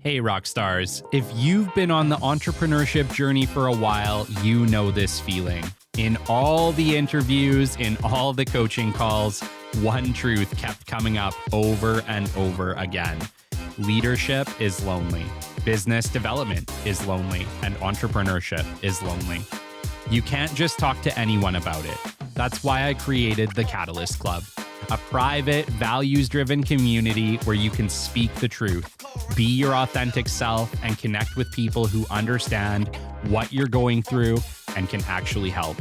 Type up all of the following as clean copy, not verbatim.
Hey, rock stars. If you've been on the entrepreneurship journey for a while, you know this feeling. In all the interviews, in all the coaching calls, one truth kept coming up over and over again. Leadership is lonely. Business development is lonely. And entrepreneurship is lonely. You can't just talk to anyone about it. That's why I created the Catalyst Club, a private, values-driven community where you can speak the truth, be your authentic self, and connect with people who understand what you're going through and can actually help.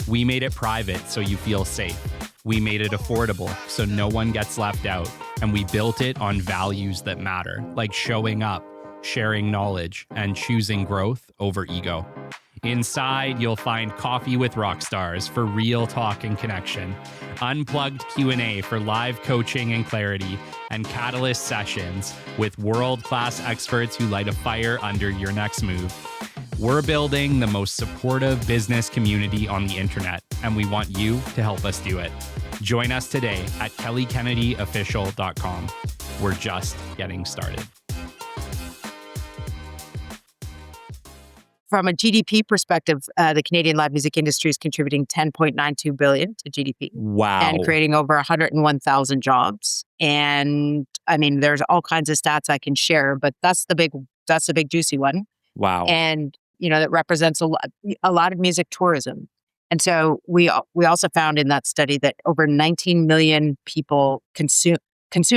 We made it private so you feel safe. We made it affordable so no one gets left out. And we built it on values that matter, like showing up, sharing knowledge, and choosing growth over ego. Inside, you'll find coffee with rock stars for real talk and connection, unplugged Q&A for live coaching and clarity, and Catalyst sessions with world-class experts who light a fire under your next move. We're building the most supportive business community on the internet, and we want you to help us do it. Join us today at kellykennedyofficial.com. We're just getting started. From a GDP perspective, the Canadian live music industry is contributing $10.92 billion to GDP. Wow. And creating over 101,000 jobs. And I mean, there's all kinds of stats I can share, but that's the big juicy one. Wow. And, that represents a lot of music tourism. And so we also found in that study that over 19 million people consume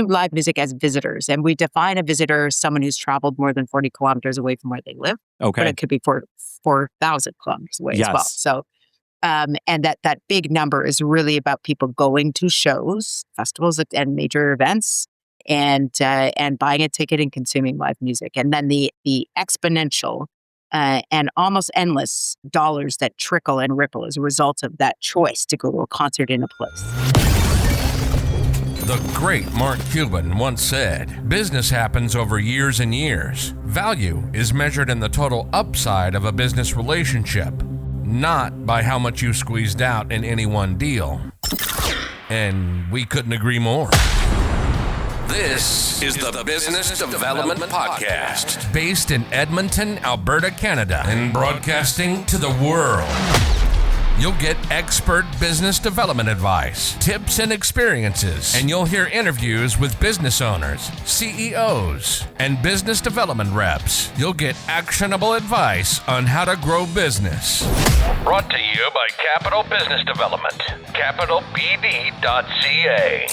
live music as visitors. And we define a visitor as someone who's traveled more than 40 kilometers away from where they live. Okay. But it could be 4,000 kilometers away as well. So, and that big number is really about people going to shows, festivals, and major events, and buying a ticket and consuming live music. And then the exponential and almost endless dollars that trickle and ripple as a result of that choice to go to a concert in a place. The great Mark Cuban once said, "Business happens over years and years. Value is measured in the total upside of a business relationship, not by how much you squeezed out in any one deal." And we couldn't agree more. This is the Business Development Podcast, based in Edmonton, Alberta, Canada, and broadcasting to the world. You'll get expert business development advice, tips and experiences, and you'll hear interviews with business owners, CEOs, and business development reps. You'll get actionable advice on how to grow business. Brought to you by Capital Business Development, capitalbd.ca.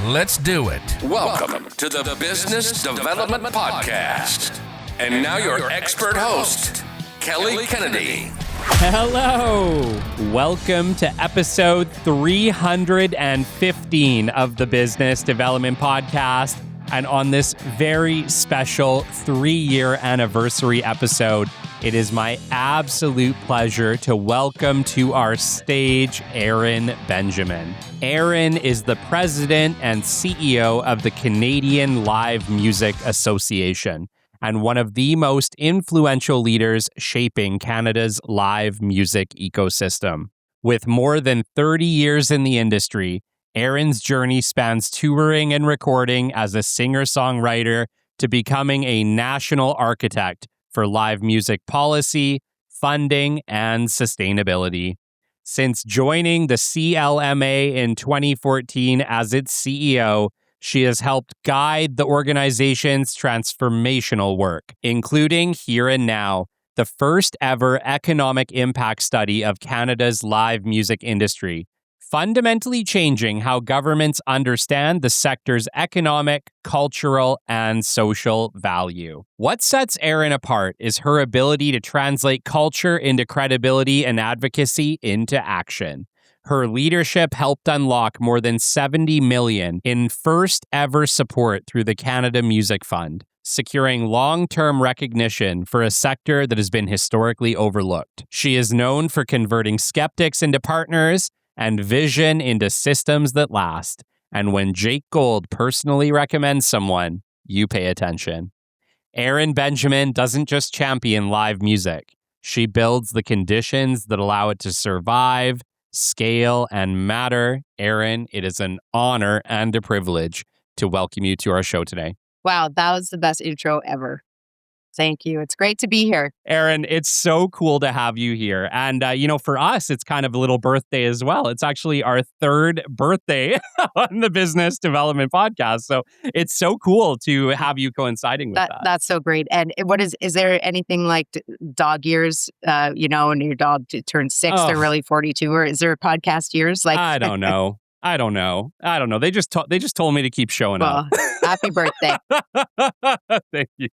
Let's do it. Welcome to the Business Development Podcast. And now your expert host, Kelly Kennedy. Hello. Welcome to episode 315 of the Business Development Podcast. And on this very special 3-year anniversary episode, it is my absolute pleasure to welcome to our stage Erin Benjamin. Erin is the president and CEO of the Canadian Live Music Association, and one of the most influential leaders shaping Canada's live music ecosystem. With more than 30 years in the industry, Erin's journey spans touring and recording as a singer-songwriter to becoming a national architect for live music policy, funding, and sustainability. Since joining the CLMA in 2014 as its CEO, she has helped guide the organization's transformational work, including Here and Now, the first ever economic impact study of Canada's live music industry, fundamentally changing how governments understand the sector's economic, cultural, and social value. What sets Erin apart is her ability to translate culture into credibility and advocacy into action. Her leadership helped unlock more than $70 million in first ever support through the Canada Music Fund, securing long-term recognition for a sector that has been historically overlooked. She is known for converting skeptics into partners and vision into systems that last. And when Jake Gold personally recommends someone, you pay attention. Erin Benjamin doesn't just champion live music. She builds the conditions that allow it to survive, scale, and matter. Erin, it is an honor and a privilege to welcome you to our show today. Wow, that was the best intro ever. Thank you. It's great to be here. Erin, it's so cool to have you here. And, for us, it's kind of a little birthday as well. It's actually our third birthday on the Business Development Podcast. So it's so cool to have you coinciding with that. That's so great. And what is there anything like dog years, and your dog turns 6, they're really 42, or is there podcast years? Like, I don't know. They just told me to keep showing up. Happy birthday. Thank you.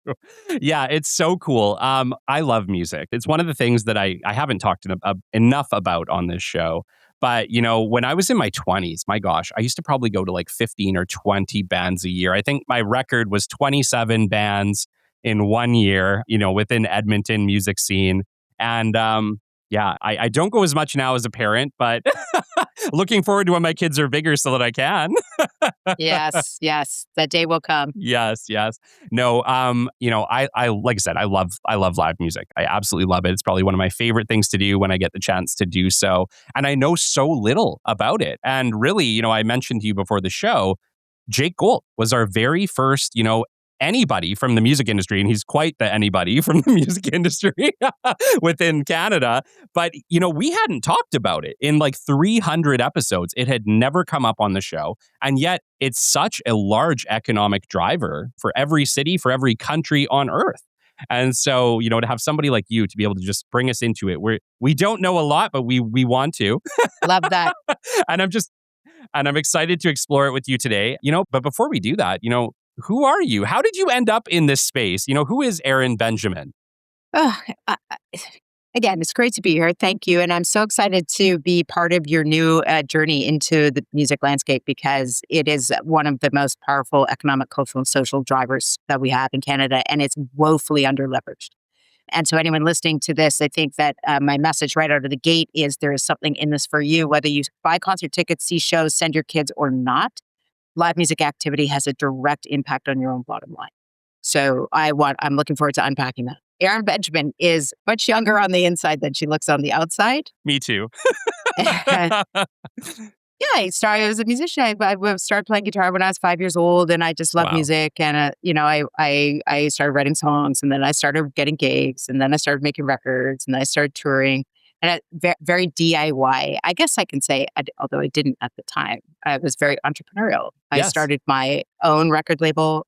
Yeah, it's so cool. I love music. It's one of the things that I haven't talked enough about on this show. But, when I was in my 20s, my gosh, I used to probably go to like 15 or 20 bands a year. I think my record was 27 bands in 1 year, within Edmonton music scene. And yeah, I don't go as much now as a parent, but looking forward to when my kids are bigger so that I can. Yes, that day will come. Yes. No, I like I said, I love live music. I absolutely love it. It's probably one of my favorite things to do when I get the chance to do so. And I know so little about it. And really, I mentioned to you before the show, Jake Gold was our very first, anybody from the music industry, and he's quite the anybody from the music industry within Canada. But, we hadn't talked about it in like 300 episodes. It had never come up on the show. And yet it's such a large economic driver for every city, for every country on earth. And so, to have somebody like you to be able to just bring us into it, we don't know a lot, but we want to. Love that. And I'm excited to explore it with you today. But before we do that, who are you? How did you end up in this space? Who is Erin Benjamin? Again, it's great to be here. Thank you. And I'm so excited to be part of your new journey into the music landscape, because it is one of the most powerful economic, cultural, and social drivers that we have in Canada, and it's woefully underleveraged. And so anyone listening to this, I think that my message right out of the gate is there is something in this for you, whether you buy concert tickets, see shows, send your kids or not. Live music activity has a direct impact on your own bottom line. So I'm looking forward to unpacking that. Erin Benjamin is much younger on the inside than she looks on the outside. Me too. Yeah, I started as a musician. I started playing guitar when I was 5 years old, and I just love music. And I started writing songs, and then I started getting gigs, and then I started making records, and then I started touring. And very DIY. I guess I can say, although I didn't at the time, I was very entrepreneurial. I started my own record label.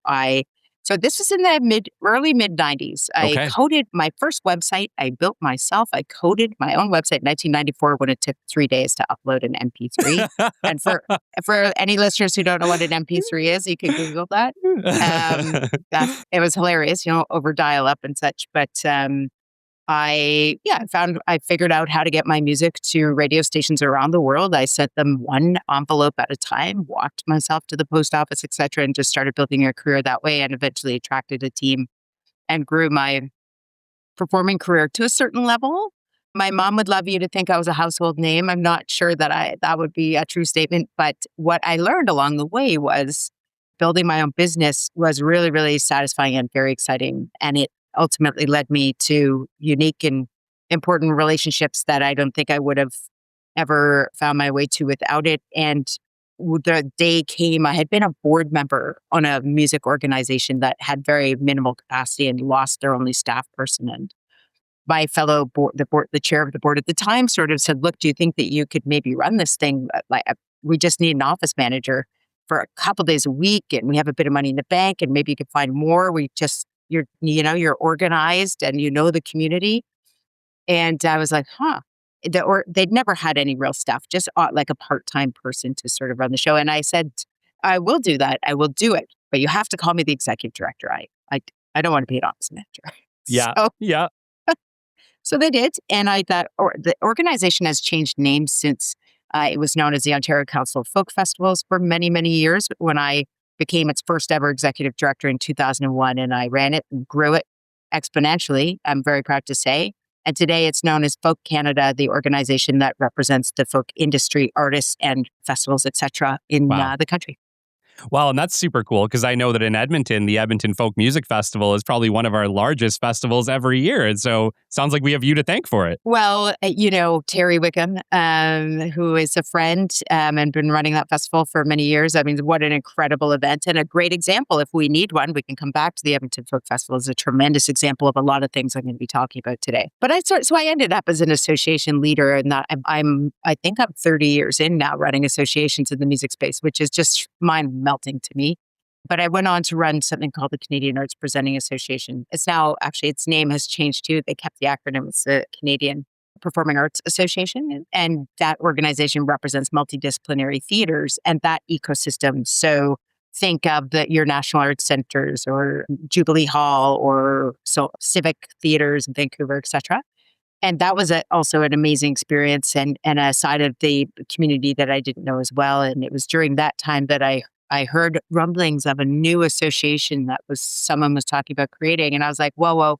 So this was in the early mid 90s. I coded my first website. I built myself. I coded my own website in 1994 when it took 3 days to upload an MP3. And for any listeners who don't know what an MP3 is, you can Google that. It was hilarious, over dial up and such. But I figured out how to get my music to radio stations around the world. I sent them one envelope at a time, walked myself to the post office, etc., and just started building a career that way, and eventually attracted a team and grew my performing career to a certain level. My mom would love you to think I was a household name. I'm not sure that that would be a true statement, but what I learned along the way was building my own business was really, really satisfying and very exciting, and it ultimately led me to unique and important relationships that I don't think I would have ever found my way to without it. And the day came, I had been a board member on a music organization that had very minimal capacity and lost their only staff person. And my fellow the chair of the board at the time sort of said, look, do you think that you could maybe run this thing? We just need an office manager for a couple days a week, and we have a bit of money in the bank, and maybe you could find more. You're organized and you know the community. And I was like, they'd never had any real staff, just like a part-time person to sort of run the show. And I said, I will do that. I will do it. But you have to call me the executive director. I don't want to be an office manager. Yeah. So they did. And the organization has changed names since it was known as the Ontario Council of Folk Festivals for many, many years, when I became its first ever executive director in 2001, and I ran it and grew it exponentially, I'm very proud to say. And today it's known as Folk Canada, the organization that represents the folk industry, artists, and festivals, etc., in the country. Well, and that's super cool because I know that in Edmonton, the Edmonton Folk Music Festival is probably one of our largest festivals every year. And so sounds like we have you to thank for it. Well, Terry Wickham, who is a friend and been running that festival for many years. I mean, what an incredible event and a great example. If we need one, we can come back to the Edmonton Folk Festival. It's a tremendous example of a lot of things I'm going to be talking about today. But I ended up as an association leader, and that I think I'm 30 years in now running associations in the music space, which is just mind melting to me. But I went on to run something called the Canadian Arts Presenting Association. It's now actually its name has changed too. They kept the acronym. It's the Canadian Performing Arts Association. And that organization represents multidisciplinary theaters and that ecosystem. So think of your National Arts Centers or Jubilee Hall or civic theaters in Vancouver, etc. And that was also an amazing experience and a side of the community that I didn't know as well. And it was during that time that I heard rumblings of a new association that someone was talking about creating. And I was like, whoa,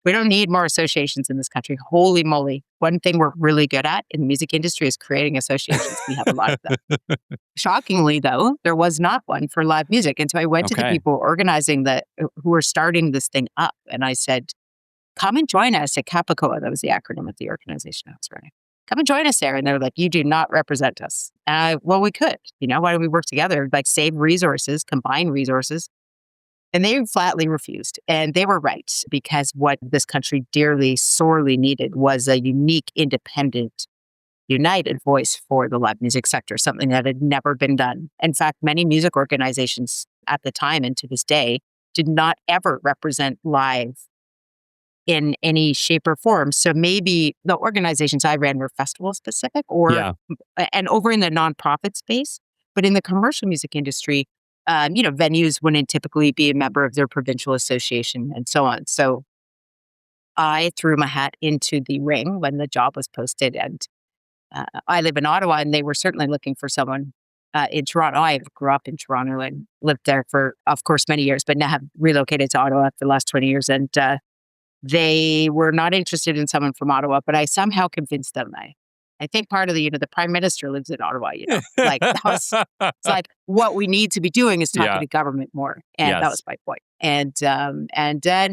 we don't need more associations in this country. Holy moly. One thing we're really good at in the music industry is creating associations. We have a lot of them. Shockingly, though, there was not one for live music. And so I went to the people organizing who were starting this thing up. And I said, come and join us at Capicoa. That was the acronym of the organization I was running. Come and join us there. And they're like, you do not represent us. Well, we could, why don't we work together? Like save resources, combine resources. And they flatly refused. And they were right, because what this country dearly, sorely needed was a unique, independent, united voice for the live music sector, something that had never been done. In fact, many music organizations at the time and to this day did not ever represent live in any shape or form. So maybe the organizations I ran were festival specific and over in the nonprofit space, but in the commercial music industry, venues wouldn't typically be a member of their provincial association and so on. So I threw my hat into the ring when the job was posted, and I live in Ottawa, and they were certainly looking for someone in Toronto. I grew up in Toronto and lived there for, of course, many years, but now have relocated to Ottawa for the last 20 years. And they were not interested in someone from Ottawa, but I somehow convinced them. I think part of the Prime Minister lives in Ottawa, like it's like what we need to be doing is talking to government more. And that was my point. And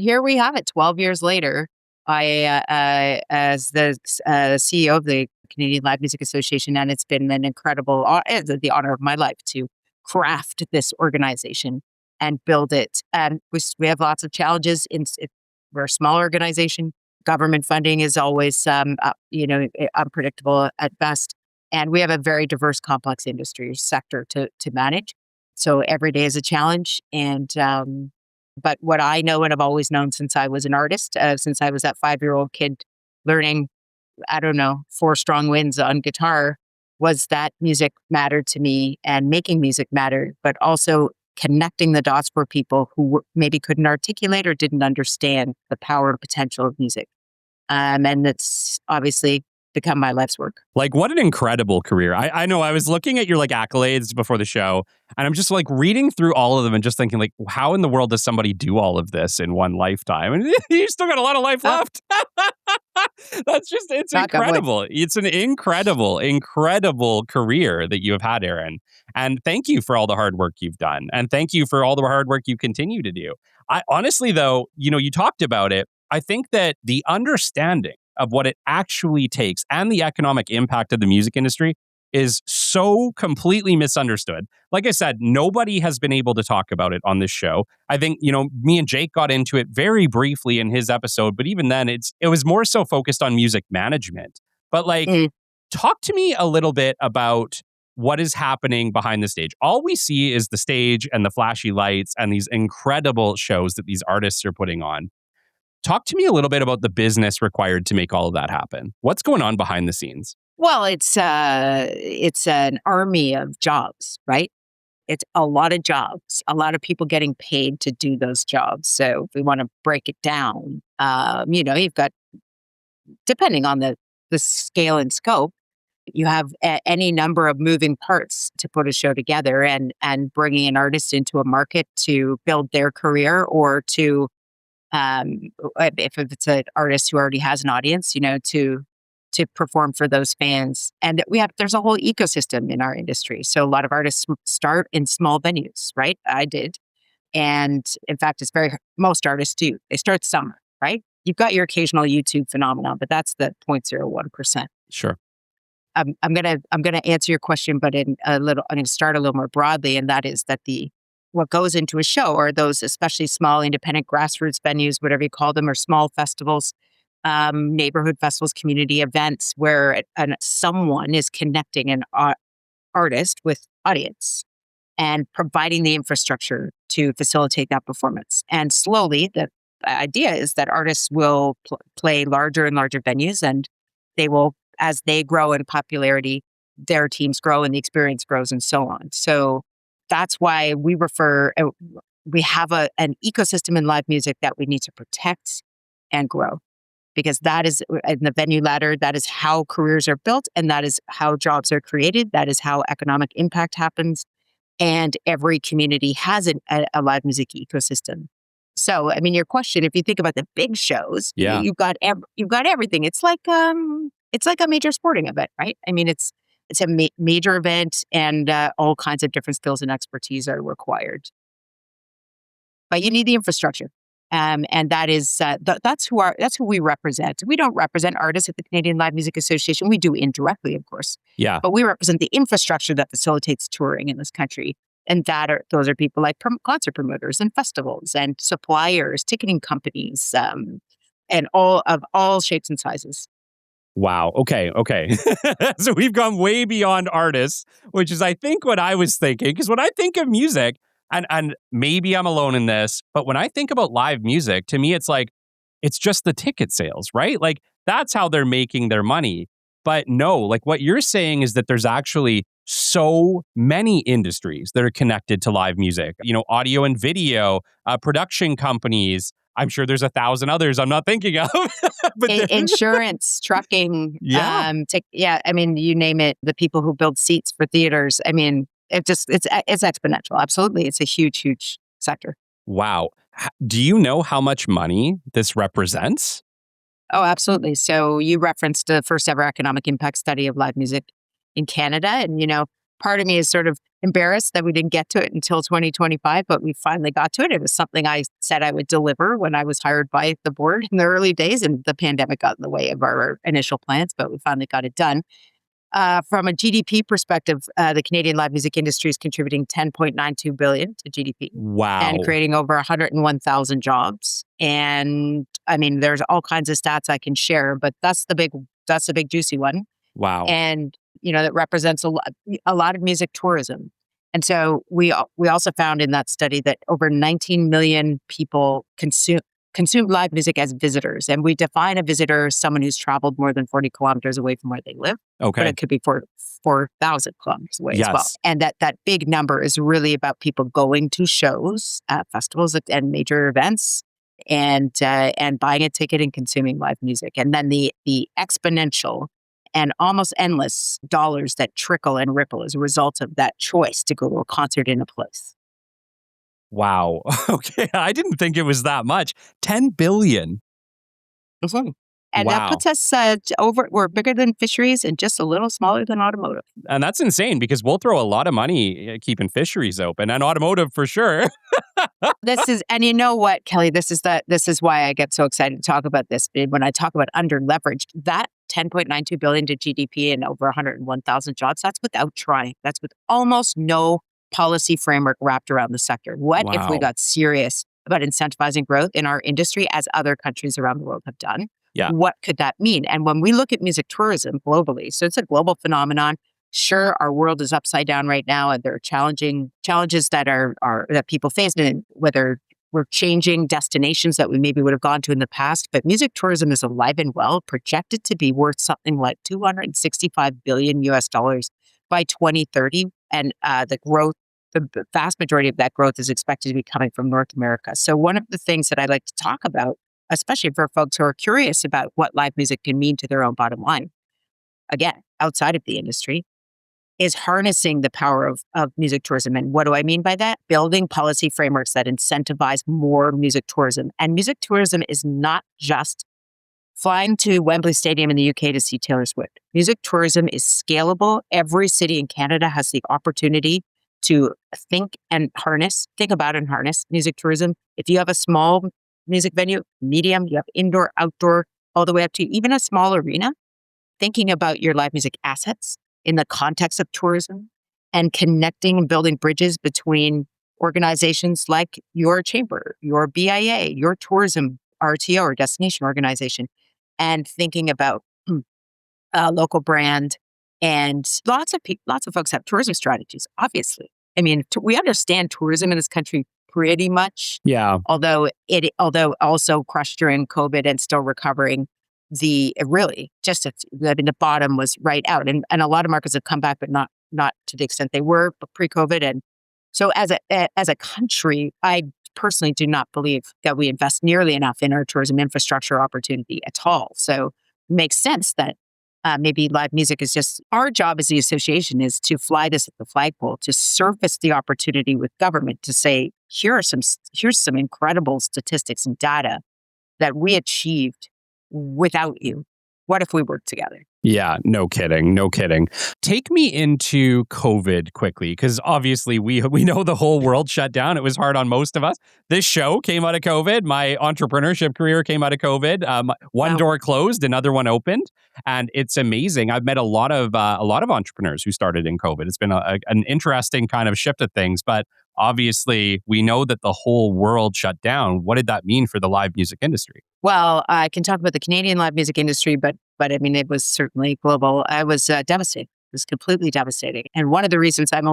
here we have it. 12 years later, I, as the CEO of the Canadian Live Music Association, and it's been an incredible, the honor of my life to craft this organization and build it. And we have lots of challenges we're a small organization. Government funding is always, unpredictable at best. And we have a very diverse, complex industry sector to manage. So every day is a challenge. And, but what I know and have always known since I was an artist, since I was that 5-year-old kid learning, 4 strong winds on guitar, was that music mattered to me and making music mattered, but also connecting the dots for people who maybe couldn't articulate or didn't understand the power and potential of music. And that's obviously become my life's work. Like, what an incredible career. I know I was looking at your accolades before the show, and I'm just reading through all of them and just thinking how in the world does somebody do all of this in one lifetime? And you still got a lot of life left. It's incredible. It's an incredible career that you have had, Erin. And thank you for all the hard work you've done. And thank you for all the hard work you continue to do. I honestly, though, you talked about it. I think that the understanding of what it actually takes and the economic impact of the music industry is so completely misunderstood. Like I said, nobody has been able to talk about it on this show. I think, me and Jake got into it very briefly in his episode, but even then it was more so focused on music management. But talk to me a little bit about what is happening behind the stage. All we see is the stage and the flashy lights and these incredible shows that these artists are putting on. Talk to me a little bit about the business required to make all of that happen. What's going on behind the scenes? Well, it's an army of jobs, right? It's a lot of jobs, a lot of people getting paid to do those jobs. So if we want to break it down, you've got, depending on the scale and scope, you have any number of moving parts to put a show together, and bringing an artist into a market to build their career, or to if it's an artist who already has an audience, to to perform for those fans. And there's a whole ecosystem in our industry. So a lot of artists start in small venues, right? I did. And in fact, most artists do. They start somewhere, right? You've got your occasional YouTube phenomenon, but that's the 0.01%. Sure. I'm gonna answer your question, but I'm gonna start a little more broadly, and that is that what goes into a show are those especially small independent grassroots venues, whatever you call them, or small festivals, neighborhood festivals, community events, where someone is connecting an artist with audience and providing the infrastructure to facilitate that performance. And slowly, the idea is that artists will play larger and larger venues, and they will, as they grow in popularity, their teams grow and the experience grows and so on. So that's why we have an ecosystem in live music that we need to protect and grow, because that is in the venue ladder. That is how careers are built, and that is how jobs are created. That is how economic impact happens. And every community has a live music ecosystem. So, I mean, your question, if you think about the big shows, you've got everything. It's like a major sporting event, right? I mean, it's a major event, and all kinds of different skills and expertise are required. But you need the infrastructure, and that is that's who we represent. We don't represent artists at the Canadian Live Music Association. We do indirectly, of course. Yeah. But we represent the infrastructure that facilitates touring in this country. And those are people like concert promoters and festivals and suppliers, ticketing companies, and all shapes and sizes. Wow. Okay. So we've gone way beyond artists, which is, I think, what I was thinking. Because when I think of music, and maybe I'm alone in this, but when I think about live music, to me, it's like, it's just the ticket sales, right? Like, that's how they're making their money. But no, like what you're saying is that there's actually so many industries that are connected to live music, audio and video, production companies. I'm sure there's 1,000 others I'm not thinking of. But insurance, trucking, yeah. I mean, you name it. The people who build seats for theaters. I mean, it's exponential. Absolutely, it's a huge sector. Wow. Do you know how much money this represents? Oh, absolutely. So you referenced the first ever economic impact study of live music in Canada, and part of me is sort of embarrassed that we didn't get to it until 2025, but we finally got to it. It was something I said I would deliver when I was hired by the board in the early days, and the pandemic got in the way of our initial plans, but we finally got it done. From a GDP perspective, the Canadian live music industry is contributing $10.92 billion to GDP. Wow. And creating over 101,000 jobs. And I mean, there's all kinds of stats I can share, but that's the big juicy one. Wow. And that represents a lot of music tourism. And so we also found in that study that over 19 million people consume live music as visitors. And we define a visitor as someone who's traveled more than 40 kilometers away from where they live. Okay. But it could be 4,000 kilometers away as well. And that big number is really about people going to shows, festivals and major events, and buying a ticket and consuming live music. And then the exponential and almost endless dollars that trickle and ripple as a result of that choice to go to a concert in a place. Wow. Okay. I didn't think it was that much. 10 billion. Mm-hmm. And that puts us we're bigger than fisheries and just a little smaller than automotive. And that's insane, because we'll throw a lot of money keeping fisheries open, and automotive for sure. And you know what, Kelly, this is why I get so excited to talk about this. When I talk about under-leveraged, that $10.92 billion to GDP and over 101,000 jobs, that's without trying. That's with almost no policy framework wrapped around the sector. What if we got serious about incentivizing growth in our industry, as other countries around the world have done? Yeah. What could that mean? And when we look at music tourism globally, so it's a global phenomenon. Sure, our world is upside down right now, and there are challenges that that people face, and whether we're changing destinations that we maybe would have gone to in the past. But music tourism is alive and well, projected to be worth something like $265 billion by 2030, and the vast majority of that growth is expected to be coming from North America. So one of the things that I like to talk about, especially for folks who are curious about what live music can mean to their own bottom line, again, outside of the industry, is harnessing the power of music tourism. And what do I mean by that? Building policy frameworks that incentivize more music tourism. And music tourism is not just flying to Wembley Stadium in the UK to see Taylor Swift. Music tourism is scalable. Every city in Canada has the opportunity to think about and harness music tourism. If you have a small music venue, medium, you have indoor, outdoor, all the way up to even a small arena, thinking about your live music assets in the context of tourism and connecting and building bridges between organizations like your chamber, your BIA, your tourism RTO or destination organization, and thinking about a local brand. And lots of folks have tourism strategies, obviously. I mean, we understand tourism in this country pretty much. Yeah. Although also crushed during COVID and still recovering, the bottom was right out. And a lot of markets have come back, but not to the extent they were pre-COVID. And so as a country, I personally do not believe that we invest nearly enough in our tourism infrastructure opportunity at all. So it makes sense that maybe live music is just, our job as the association is to fly this at the flagpole, to surface the opportunity with government to say, here's some incredible statistics and data that we achieved without you. What if we work together? Yeah, no kidding. Take me into COVID quickly, because obviously we know the whole world shut down. It was hard on most of us. This show came out of COVID. My entrepreneurship career came out of COVID. One door closed, another one opened, and it's amazing. I've met a lot of entrepreneurs who started in COVID. It's been an interesting kind of shift of things, but obviously we know that the whole world shut down. What did that mean for the live music industry? Well, I can talk about the Canadian live music industry, but I mean, it was certainly global. I was devastated. It was completely devastating. And one of the reasons I'm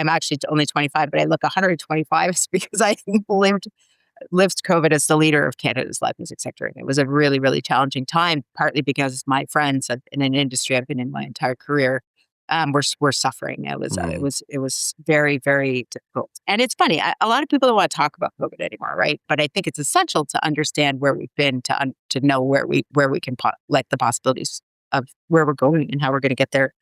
actually only 25, but I look 125 is because I lived COVID as the leader of Canada's live music sector. And it was a really, really challenging time, partly because my friends in an industry I've been in my entire career were suffering. It was very, very difficult. And it's funny, a lot of people don't want to talk about COVID anymore, right? But I think it's essential to understand where we've been, to know where we can the possibilities of where we're going and how we're going to get there.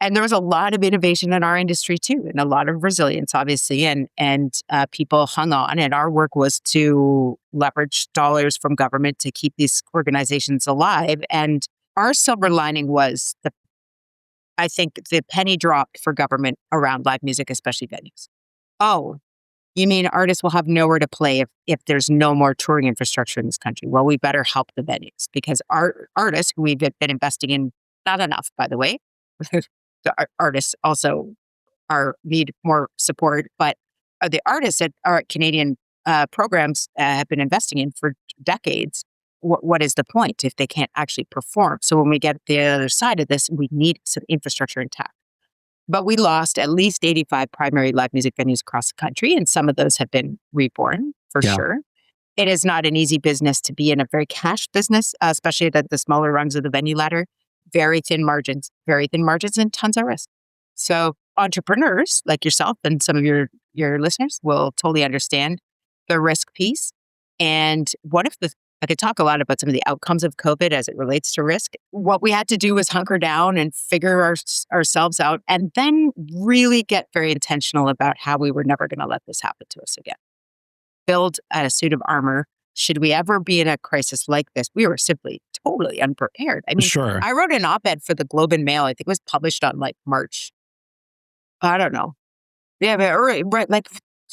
And there was a lot of innovation in our industry too, and a lot of resilience, obviously, and people hung on. And our work was to leverage dollars from government to keep these organizations alive. And our silver lining was I think the penny dropped for government around live music, especially venues. Oh, you mean artists will have nowhere to play if there's no more touring infrastructure in this country? Well, we better help the venues, because our artists, who we've been investing in, not enough, by the way. The artists also need more support, but the artists that our Canadian programs have been investing in for decades. What is the point if they can't actually perform? So when we get the other side of this, we need some infrastructure intact. But we lost at least 85 primary live music venues across the country, and some of those have been reborn for sure. It is not an easy business to be in, a very cash business, especially at the smaller rungs of the venue ladder. Very thin margins, and tons of risk. So entrepreneurs like yourself and some of your listeners will totally understand the risk piece. And I could talk a lot about some of the outcomes of COVID as it relates to risk. What we had to do was hunker down and figure ourselves out, and then really get very intentional about how we were never going to let this happen to us again. Build a suit of armor. Should we ever be in a crisis like this? We were simply totally unprepared. I mean, sure. I wrote an op-ed for the Globe and Mail. I think it was published on March. I don't know. Yeah, but right,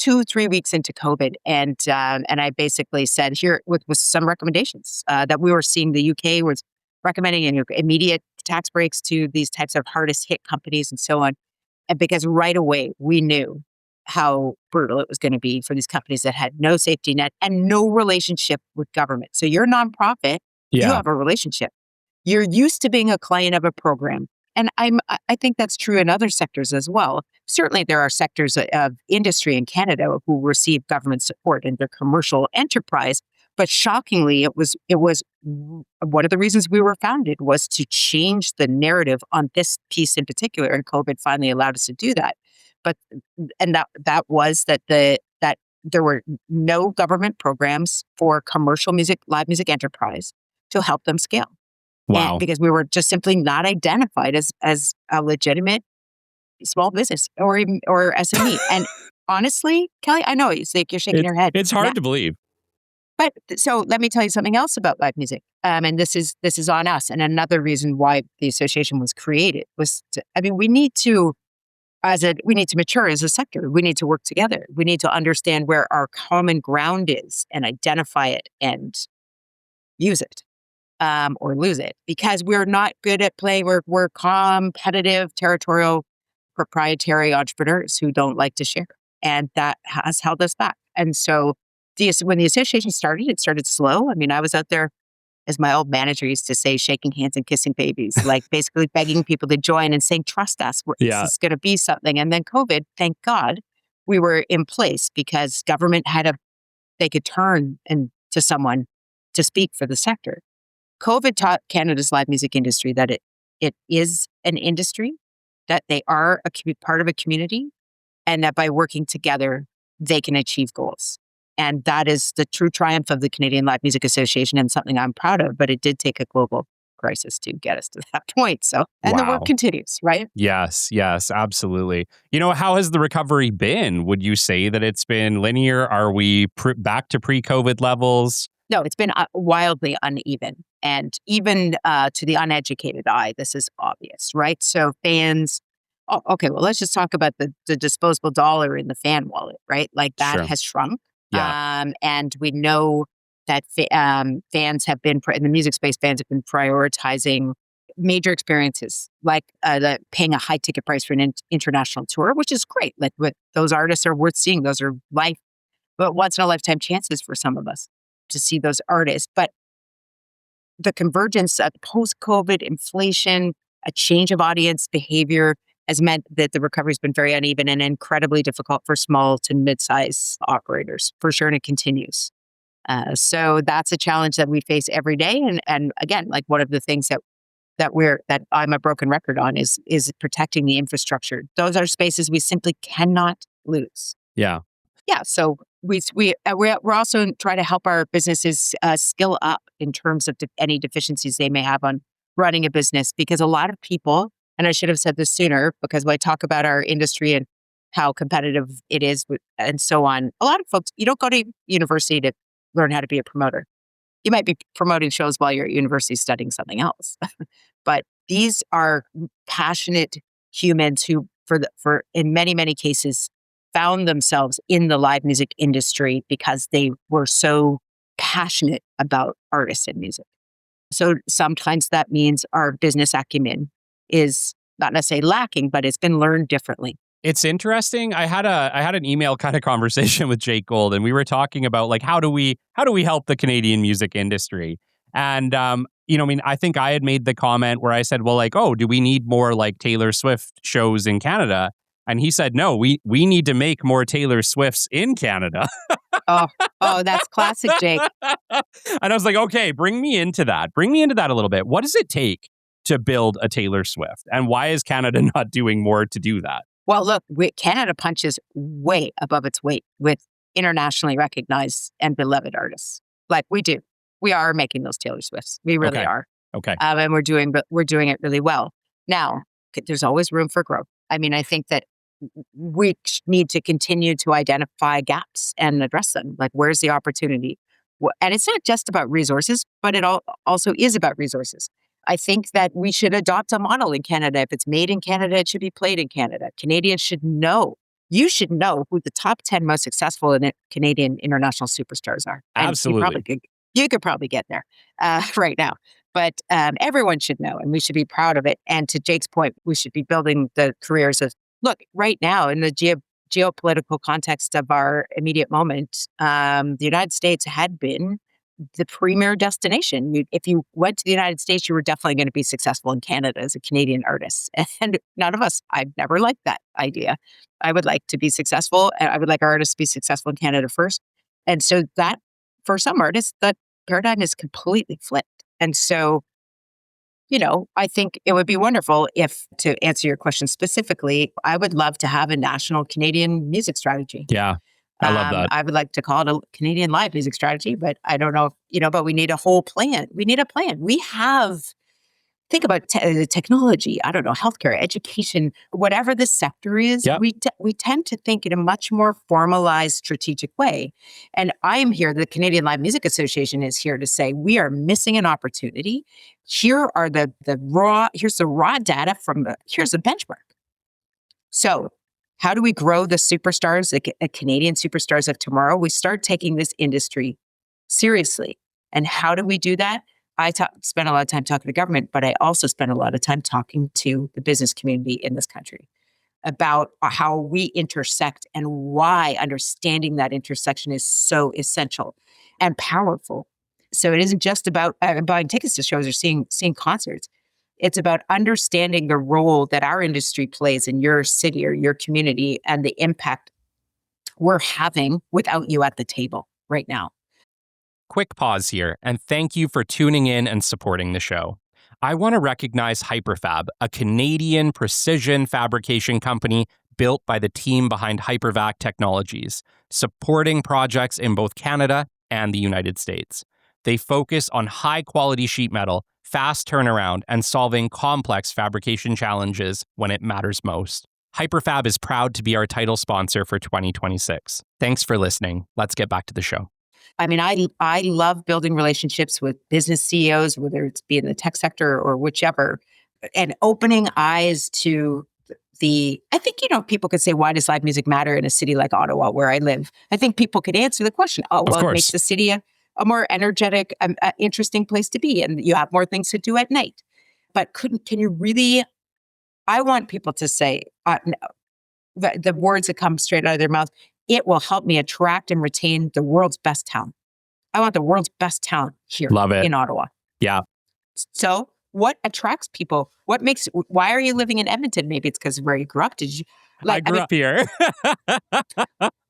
2-3 weeks into COVID, and I basically said here with some recommendations that we were seeing. The UK was recommending immediate tax breaks to these types of hardest hit companies and so on, and because right away we knew how brutal it was going to be for these companies that had no safety net and no relationship with government. So you're a nonprofit, you have a relationship. You're used to being a client of a program. And I think that's true in other sectors as well. Certainly there are sectors of industry in Canada who receive government support in their commercial enterprise. But shockingly, it was one of the reasons we were founded was to change the narrative on this piece in particular. And COVID finally allowed us to do that. That was that there were no government programs for commercial live music enterprise to help them scale. Wow. And because we were just simply not identified as a legitimate small business or SME. And honestly, Kelly, I know it's like you're shaking your head. It's hard to believe. But so let me tell you something else about live music. And this is on us. And another reason why the association was created was, we need to mature as a sector. We need to work together. We need to understand where our common ground is and identify it and use it, or lose it, because we're not good at playing. We're competitive, territorial, proprietary entrepreneurs who don't like to share. And that has held us back. And so when the association started, it started slow. I mean, I was out there, as my old manager used to say, shaking hands and kissing babies, like basically begging people to join and saying, trust us, this is going to be something. And then COVID, thank God, we were in place because government they could turn to someone to speak for the sector. COVID taught Canada's live music industry that it is an industry, that they are part of a community, and that by working together, they can achieve goals. And that is the true triumph of the Canadian Live Music Association, and something I'm proud of, but it did take a global crisis to get us to that point. So, and the work continues, right? Yes, absolutely. How has the recovery been? Would you say that it's been linear? Are we back to pre-COVID levels? No, it's been wildly uneven. And even to the uneducated eye, this is obvious, right? So fans, okay, well, let's just talk about the disposable dollar in the fan wallet, right? Like that has shrunk. Yeah. And we know that fans have been, in the music space, fans have been prioritizing major experiences, like paying a high ticket price for an international tour, which is great. Like those artists are worth seeing. Those are once in a lifetime chances for some of us to see those artists. But the convergence of post-COVID inflation, a change of audience behavior, has meant that the recovery has been very uneven and incredibly difficult for small to mid-size operators, for sure, and it continues. So that's a challenge that we face every day. And again, like one of the things that I'm a broken record on is protecting the infrastructure. Those are spaces we simply cannot lose. Yeah. Yeah. So we're also trying to help our businesses skill up in terms of any deficiencies they may have on running a business, because a lot of people, and I should have said this sooner, because when I talk about our industry and how competitive it is and so on, a lot of folks, you don't go to university to learn how to be a promoter. You might be promoting shows while you're at university studying something else. But these are passionate humans who, in many, many cases, found themselves in the live music industry because they were so passionate about artists and music. So sometimes that means our business acumen is not necessarily lacking, but it's been learned differently. It's interesting. I had an email kind of conversation with Jake Gold, and we were talking about like how do we help the Canadian music industry? And I think I had made the comment where I said, well, like, oh, do we need more like Taylor Swift shows in Canada? And he said, no, we need to make more Taylor Swifts in Canada. Oh, that's classic, Jake. And I was like, okay, bring me into that. Bring me into that a little bit. What does it take to build a Taylor Swift? And why is Canada not doing more to do that? Well, look, Canada punches way above its weight with internationally recognized and beloved artists. Like we do. We are making those Taylor Swifts. We really are. Okay. And we're doing it really well. Now, there's always room for growth. I mean, I think that we need to continue to identify gaps and address them. Like, where's the opportunity? And it's not just about resources, but it also is about resources. I think that we should adopt a model in Canada. If it's made in Canada, it should be played in Canada. Canadians should know. You should know who the top 10 most successful Canadian international superstars are. And absolutely. You could probably get there right now. But everyone should know, and we should be proud of it. And to Jake's point, we should be building the careers of, look, right now in the geopolitical context of our immediate moment, the United States had been the premier destination. If you went to the United States, you were definitely going to be successful in Canada as a Canadian artist. And none of us, I've never liked that idea. I would like to be successful, and I would like our artists to be successful in Canada first. And so that, for some artists, that paradigm is completely flipped. And so, I think it would be wonderful if, to answer your question specifically, I would love to have a national Canadian music strategy. Yeah. I love that. I would like to call it a Canadian live music strategy, but I don't know, but we need a whole plan. We need a plan. We have think about technology, I don't know, healthcare, education, whatever the sector is, Yep. we tend to think in a much more formalized, strategic way. And I am here, the Canadian Live Music Association is here to say we are missing an opportunity. Here are here's the raw data here's the benchmark. So how do we grow the superstars, the Canadian superstars of tomorrow? We start taking this industry seriously. And how do we do that? I spend a lot of time talking to government, but I also spend a lot of time talking to the business community in this country about how we intersect and why understanding that intersection is so essential and powerful. So it isn't just about buying tickets to shows or seeing concerts. It's about understanding the role that our industry plays in your city or your community and the impact we're having without you at the table right now. Quick pause here, and thank you for tuning in and supporting the show. I want to recognize Hyperfab, a Canadian precision fabrication company built by the team behind Hypervac Technologies, supporting projects in both Canada and the United States. They focus on high-quality sheet metal, fast turnaround, and solving complex fabrication challenges when it matters most. Hyperfab is proud to be our title sponsor for 2026. Thanks for listening. Let's get back to the show. I mean, I love building relationships with business CEOs, whether it's be in the tech sector or whichever, and opening eyes to I think, people could say, why does live music matter in a city like Ottawa, where I live? I think people could answer the question, it makes the city a more energetic, interesting place to be, and you have more things to do at night. But can you really, I want people to say, the words that come straight out of their mouth, it will help me attract and retain the world's best talent. I want the world's best talent here in Ottawa. Yeah. So what attracts people? Why are you living in Edmonton? Maybe it's because of where you grew up. I grew up here.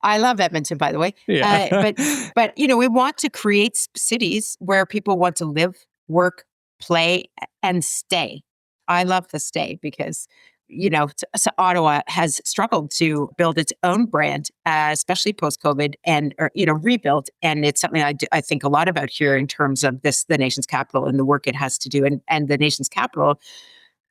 I love Edmonton, by the way. Yeah. But we want to create cities where people want to live, work, play, and stay. I love the stay because so Ottawa has struggled to build its own brand, especially post-COVID, and rebuild. And it's something I think a lot about here in terms of the nation's capital and the work it has to do. And the nation's capital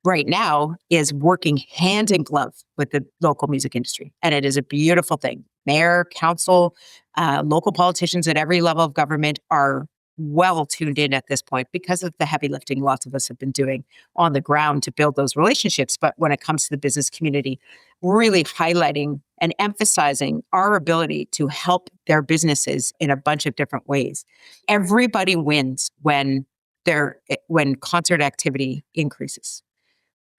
right now is working hand in glove with the local music industry. And it is a beautiful thing. Mayor, council, local politicians at every level of government are well tuned in at this point because of the heavy lifting lots of us have been doing on the ground to build those relationships. But when it comes to the business community, really highlighting and emphasizing our ability to help their businesses in a bunch of different ways. Everybody wins when concert activity increases.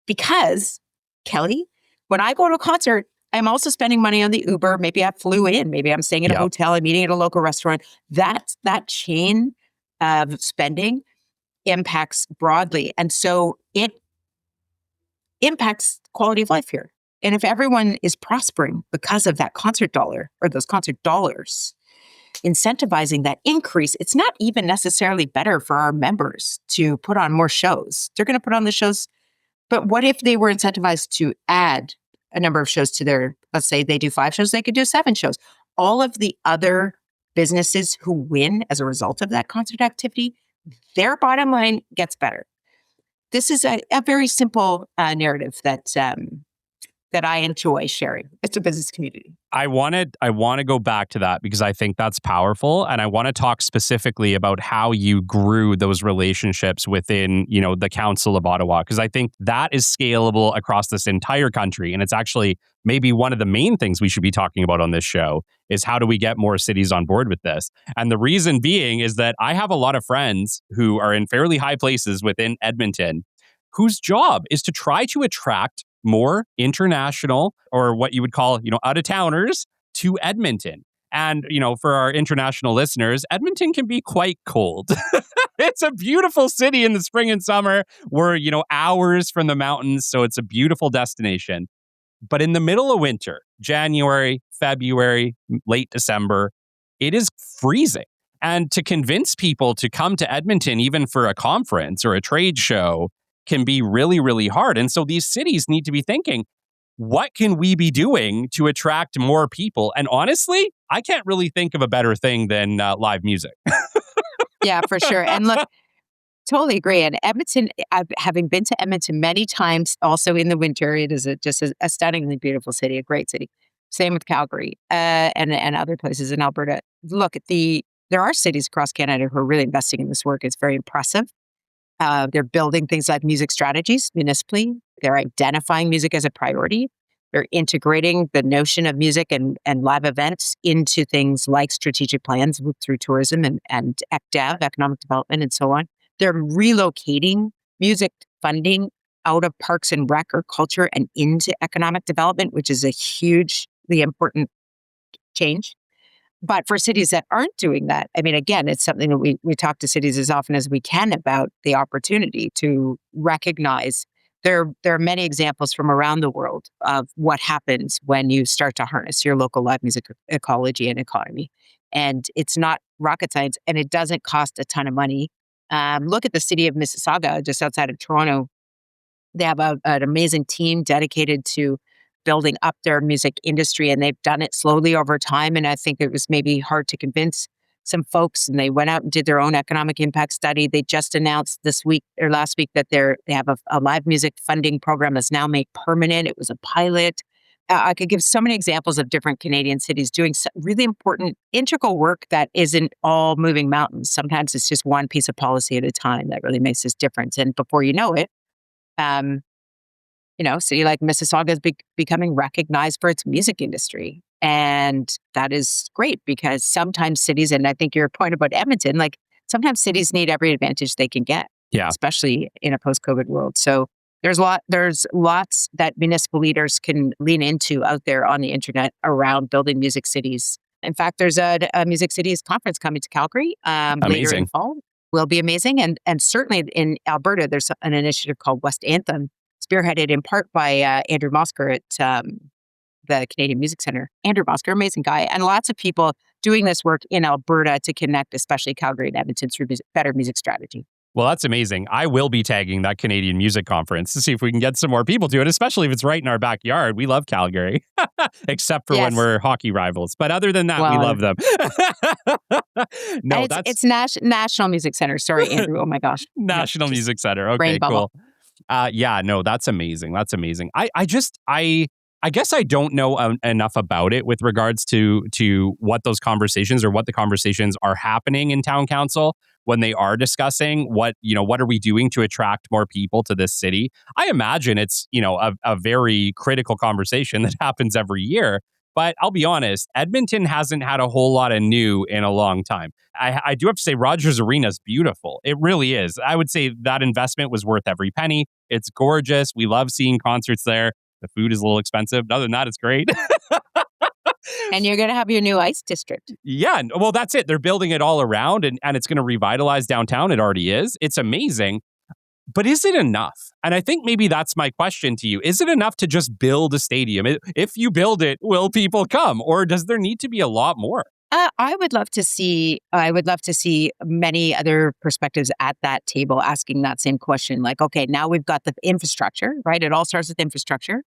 Because, Kelly, when I go to a concert, I'm also spending money on the Uber. Maybe I flew in. Maybe I'm staying at a hotel. I'm eating at a local restaurant. That chain of spending impacts broadly. And so it impacts quality of life here. And if everyone is prospering because of that concert dollar or those concert dollars, incentivizing that increase, it's not even necessarily better for our members to put on more shows. They're going to put on the shows. But what if they were incentivized to add a number of shows to their, let's say they do 5 shows, they could do 7 shows. All of the other businesses who win as a result of that concert activity, their bottom line gets better. This is a very simple narrative that I enjoy sharing. It's a business community. I want to go back to that because I think that's powerful. And I want to talk specifically about how you grew those relationships within, the Council of Ottawa, because I think that is scalable across this entire country. And it's actually maybe one of the main things we should be talking about on this show is how do we get more cities on board with this? And the reason being is that I have a lot of friends who are in fairly high places within Edmonton whose job is to try to attract more international or what you would call, out-of-towners to Edmonton. And, for our international listeners, Edmonton can be quite cold. It's a beautiful city in the spring and summer. We're, hours from the mountains, so it's a beautiful destination. But in the middle of winter, January, February, late December, it is freezing. And to convince people to come to Edmonton, even for a conference or a trade show, can be really, really hard. And so these cities need to be thinking, what can we be doing to attract more people? And honestly, I can't really think of a better thing than live music. Yeah, for sure. And look, Totally agree. And Edmonton, having been to Edmonton many times, also in the winter, it is just a stunningly beautiful city, a great city. Same with Calgary and other places in Alberta. Look, there are cities across Canada who are really investing in this work. It's very impressive. They're building things like music strategies municipally. They're identifying music as a priority. They're integrating the notion of music and live events into things like strategic plans through tourism and ECDEV, economic development, and so on. They're relocating music funding out of parks and rec or culture and into economic development, which is a hugely important change. But for cities that aren't doing that, I mean, again, it's something that we talk to cities as often as we can about the opportunity to recognize. There are many examples from around the world of what happens when you start to harness your local live music ecology and economy. And it's not rocket science, and it doesn't cost a ton of money. Look at the city of Mississauga, just outside of Toronto. They have an amazing team dedicated to building up their music industry, and they've done it slowly over time. And I think it was maybe hard to convince some folks, and they went out and did their own economic impact study. They just announced this week or last week that they have a live music funding program that's now made permanent. It was a pilot. I could give so many examples of different Canadian cities doing really important integral work that isn't all moving mountains. Sometimes it's just one piece of policy at a time that really makes this difference. And before you know it, city like Mississauga is becoming recognized for its music industry. And that is great because sometimes cities, and I think your point about Edmonton, like sometimes cities need every advantage they can get, especially in a post-COVID world. So there's lots that municipal leaders can lean into out there on the internet around building music cities. In fact, there's a Music Cities conference coming to Calgary later in fall. Will be amazing. And certainly in Alberta, there's an initiative called West Anthem, spearheaded in part by Andrew Mosker at the Canadian Music Centre. Andrew Mosker, amazing guy, and lots of people doing this work in Alberta to connect, especially Calgary and Edmonton, through better music strategy. Well, that's amazing. I will be tagging that Canadian Music Conference to see if we can get some more people to it, especially if it's right in our backyard. We love Calgary, except for when we're hockey rivals. But other than that, we love them. No, it's National Music Center. Sorry, Andrew. Oh my gosh. National Music Center. Okay, cool. That's amazing. That's amazing. I guess I don't know enough about it with regards to what those conversations or what the conversations are happening in town council when they are discussing what are we doing to attract more people to this city. I imagine it's, a very critical conversation that happens every year. But I'll be honest, Edmonton hasn't had a whole lot of new in a long time. I do have to say Rogers Arena is beautiful. It really is. I would say that investment was worth every penny. It's gorgeous. We love seeing concerts there. The food is a little expensive. Other than that, it's great. And you're going to have your new ice district. Yeah, well, that's it. They're building it all around and it's going to revitalize downtown. It already is. It's amazing. But is it enough? And I think maybe that's my question to you. Is it enough to just build a stadium? If you build it, will people come? Or does there need to be a lot more? I would love to see many other perspectives at that table asking that same question. Like, okay, now we've got the infrastructure, right? It all starts with infrastructure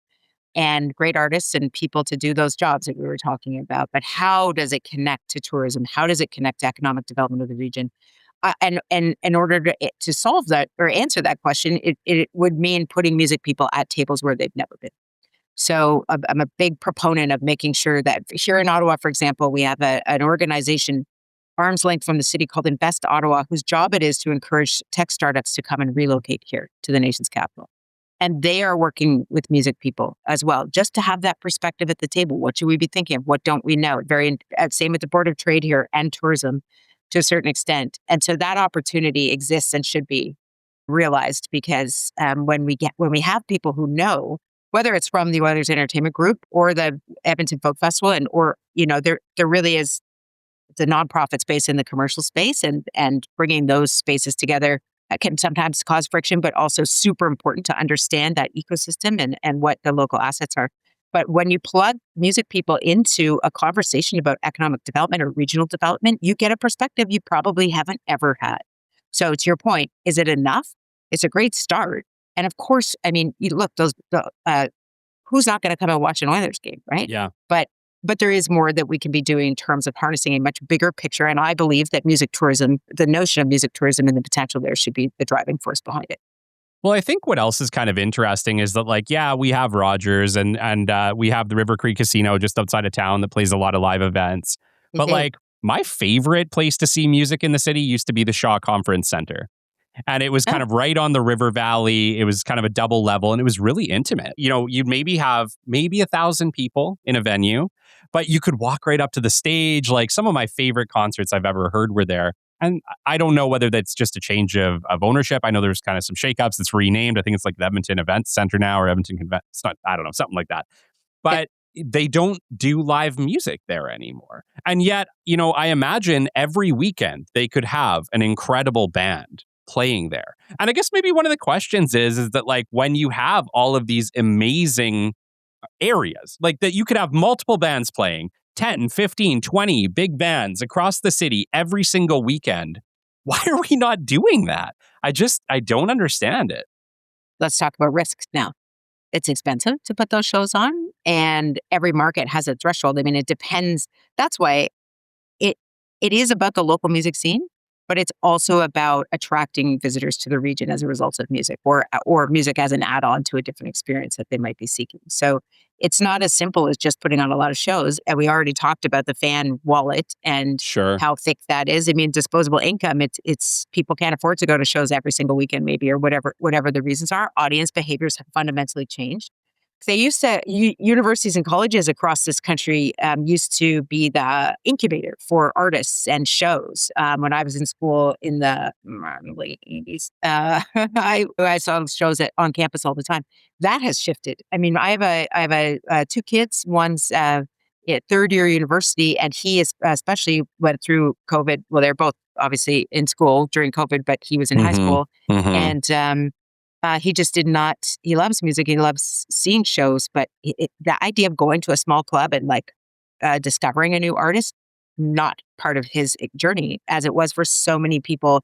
and great artists and people to do those jobs that we were talking about. But how does it connect to tourism? How does it connect to economic development of the region? And in order to solve that or answer that question, it would mean putting music people at tables where they've never been. So I'm a big proponent of making sure that here in Ottawa, for example, we have an organization, arm's length from the city called Invest Ottawa, whose job it is to encourage tech startups to come and relocate here to the nation's capital. And they are working with music people as well, just to have that perspective at the table. What should we be thinking of? What don't we know? Same with the Board of Trade here and tourism to a certain extent. And so that opportunity exists and should be realized because when we have people who know, whether it's from the Oilers Entertainment Group or the Edmonton Folk Festival, there really is the nonprofit space in the commercial space, and bringing those spaces together can sometimes cause friction, but also super important to understand that ecosystem and what the local assets are. But when you plug music people into a conversation about economic development or regional development, you get a perspective you probably haven't ever had. So to your point, is it enough? It's a great start. And of course, I mean, you look, who's not going to come and watch an Oilers game, right? Yeah. But But there is more that we can be doing in terms of harnessing a much bigger picture. And I believe that music tourism, the notion of music tourism and the potential there should be the driving force behind it. Well, I think what else is kind of interesting is that, like, yeah, we have Rogers and we have the River Cree Casino just outside of town that plays a lot of live events. But like, my favorite place to see music in the city used to be the Shaw Conference Center. And it was kind of right on the river valley. It was kind of a double level and it was really intimate. You know, you'd maybe have 1,000 people in a venue, but you could walk right up to the stage. Like, some of my favorite concerts I've ever heard were there. And I don't know whether that's just a change of ownership. I know there's kind of some shakeups. It's renamed. I think it's like the Edmonton Events Center now, or Edmonton Convention. It's not, I don't know, something like that. But they don't do live music there anymore. And yet, you know, I imagine every weekend they could have an incredible band playing there. And I guess maybe one of the questions is that, like, when you have all of these amazing areas, like that you could have multiple bands playing, 10, 15, 20 big bands across the city every single weekend, why are we not doing that? I don't understand it. Let's talk about risks now. It's expensive to put those shows on, and every market has a threshold. I mean, it depends. That's why it is about the local music scene, but it's also about attracting visitors to the region as a result of music, or music as an add-on to a different experience that they might be seeking. So it's not as simple as just putting on a lot of shows. And we already talked about the fan wallet and how thick that is. I mean, disposable income, it's people can't afford to go to shows every single weekend, maybe, or whatever the reasons are. Audience behaviors have fundamentally changed. They used to, universities and colleges across this country used to be the incubator for artists and shows. When I was in school in the late 80s, I saw shows on campus all the time. That has shifted. I mean, I have two kids. One's at third year university, and he is especially went through COVID. Well, they're both obviously in school during COVID, but he was in high school, and he just did not. He loves music. He loves seeing shows, but the idea of going to a small club and like discovering a new artist, not part of his journey, as it was for so many people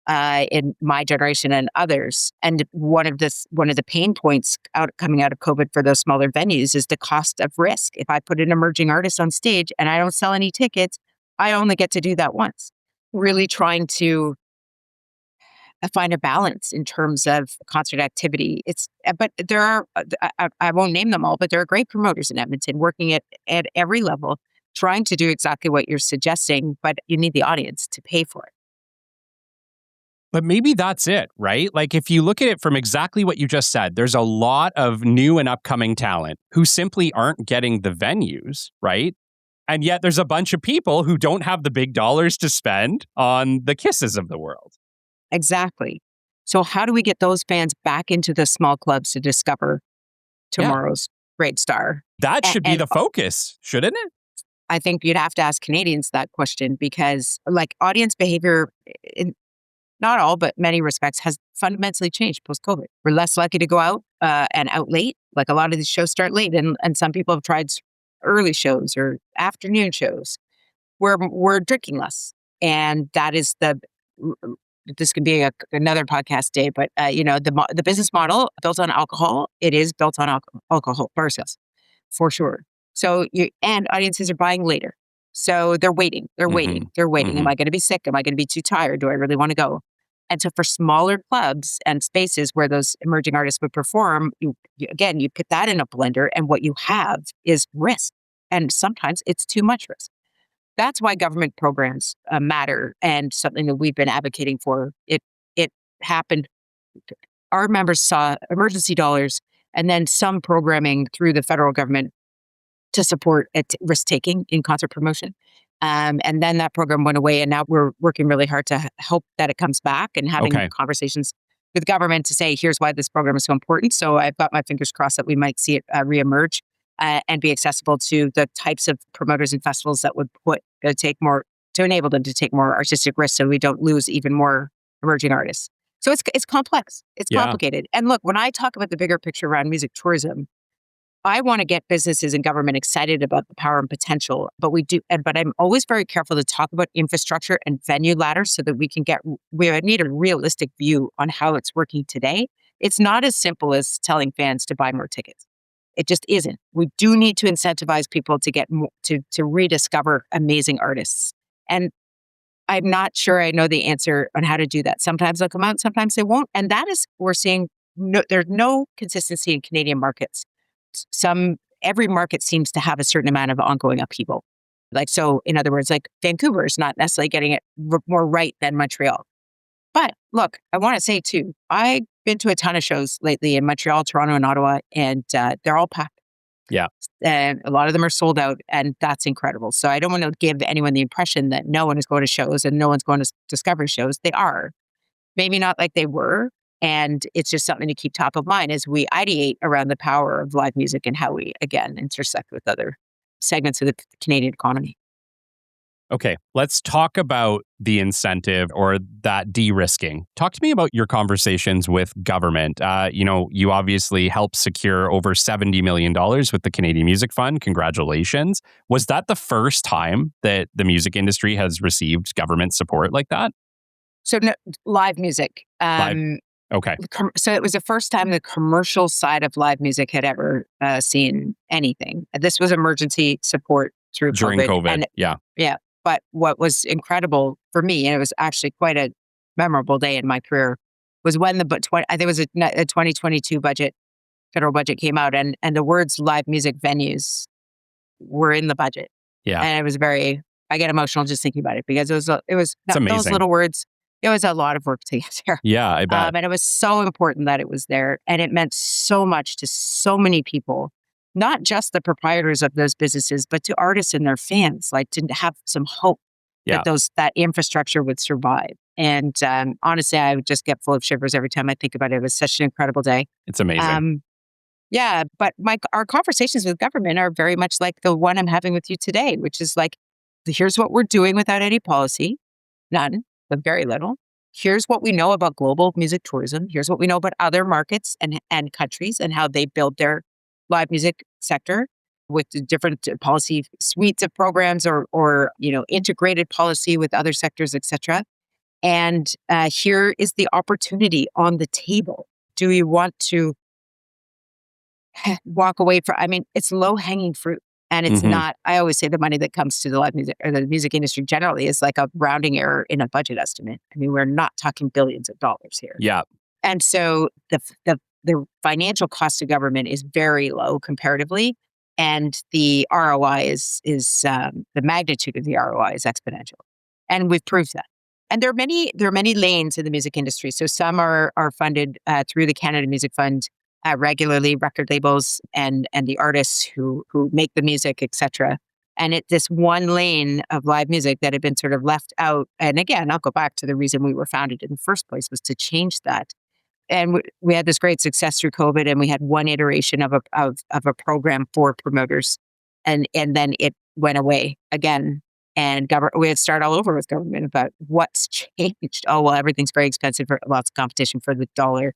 in my generation and others. And one of the pain points coming out of COVID for those smaller venues is the cost of risk. If I put an emerging artist on stage and I don't sell any tickets, I only get to do that once. Really trying to find a balance in terms of concert activity. But there are, I won't name them all, but there are great promoters in Edmonton working at every level, trying to do exactly what you're suggesting, but you need the audience to pay for it. But maybe that's it, right? Like, if you look at it from exactly what you just said, there's a lot of new and upcoming talent who simply aren't getting the venues, right? And yet there's a bunch of people who don't have the big dollars to spend on the Kisses of the world. Exactly. So how do we get those fans back into the small clubs to discover tomorrow's great star? That should be the focus, shouldn't it? I think you'd have to ask Canadians that question, because like audience behavior, in not all, but many respects, has fundamentally changed post-COVID. We're less likely to go out and out late. Like, a lot of these shows start late, and some people have tried early shows or afternoon shows. We're drinking less. And that is this could be another podcast day, but the business model built on alcohol, it is built on alcohol bar sales, for sure. So and audiences are buying later. So they're waiting. Am I going to be sick? Am I going to be too tired? Do I really want to go? And so for smaller clubs and spaces where those emerging artists would perform, you put that in a blender, and what you have is risk. And sometimes it's too much risk. That's why government programs matter, and something that we've been advocating for. It happened. Our members saw emergency dollars and then some programming through the federal government to support risk-taking in concert promotion. And then that program went away, and now we're working really hard to hope that it comes back, and having conversations with government to say, here's why this program is so important. So I've got my fingers crossed that we might see it reemerge. And be accessible to the types of promoters and festivals that would enable them to take more artistic risks, so we don't lose even more emerging artists. So it's complex. It's complicated. And look, when I talk about the bigger picture around music tourism, I want to get businesses and government excited about the power and potential, but I'm always very careful to talk about infrastructure and venue ladders, so that we need a realistic view on how it's working today. It's not as simple as telling fans to buy more tickets. It just isn't. We do need to incentivize people to get more, to rediscover amazing artists. And I'm not sure I know the answer on how to do that. Sometimes they'll come out, sometimes they won't. And that is, we're seeing there's no consistency in Canadian markets. Every market seems to have a certain amount of ongoing upheaval. Like, so in other words, like Vancouver is not necessarily getting it more right than Montreal. But look, I want to say too, I've been to a ton of shows lately in Montreal, Toronto, and Ottawa, and they're all packed. Yeah. And a lot of them are sold out, and that's incredible. So I don't want to give anyone the impression that no one is going to shows and no one's going to discovery shows. They are. Maybe not like they were. And it's just something to keep top of mind as we ideate around the power of live music and how we, again, intersect with other segments of the Canadian economy. Okay, let's talk about the incentive or that de-risking. Talk to me about your conversations with government. You obviously helped secure over $70 million with the Canadian Music Fund. Congratulations. Was that the first time that the music industry has received government support like that? So no, live music. Okay. So it was the first time the commercial side of live music had ever seen anything. This was emergency support during COVID. And, yeah. But what was incredible for me, and it was actually quite a memorable day in my career, was when I think it was a 2022 federal budget came out, and the words live music venues were in the budget. Yeah. And it was I get emotional just thinking about it because it was it's amazing. Those little words. It was a lot of work to get there. Yeah, I bet. And it was so important that it was there. And it meant so much to so many people, not just the proprietors of those businesses, but to artists and their fans, like to have some hope that infrastructure would survive. And honestly, I would just get full of shivers every time I think about it. It was such an incredible day. It's amazing. But our conversations with government are very much like the one I'm having with you today, which is like, here's what we're doing without any policy, none, but very little. Here's what we know about global music tourism. Here's what we know about other markets and countries and how they build their live music sector with the different policy suites of programs or integrated policy with other sectors, et cetera. And here is the opportunity on the table. Do you want to walk away from, it's low hanging fruit. And it's not, I always say the money that comes to the live music or the music industry generally is like a rounding error in a budget estimate. We're not talking billions of dollars here. Yeah. And so the financial cost to government is very low comparatively. And the ROI is the magnitude of the ROI is exponential. And we've proved that. And there are many lanes in the music industry. So some are funded through the Canada Music Fund regularly, record labels and the artists who make the music, et cetera. And this one lane of live music that had been sort of left out. And again, I'll go back to the reason we were founded in the first place was to change that. And we had this great success through COVID, and we had one iteration of a program for promoters, and then it went away again. And we had to start all over with government about what's changed. Oh well, everything's very expensive, for lots of competition for the dollar.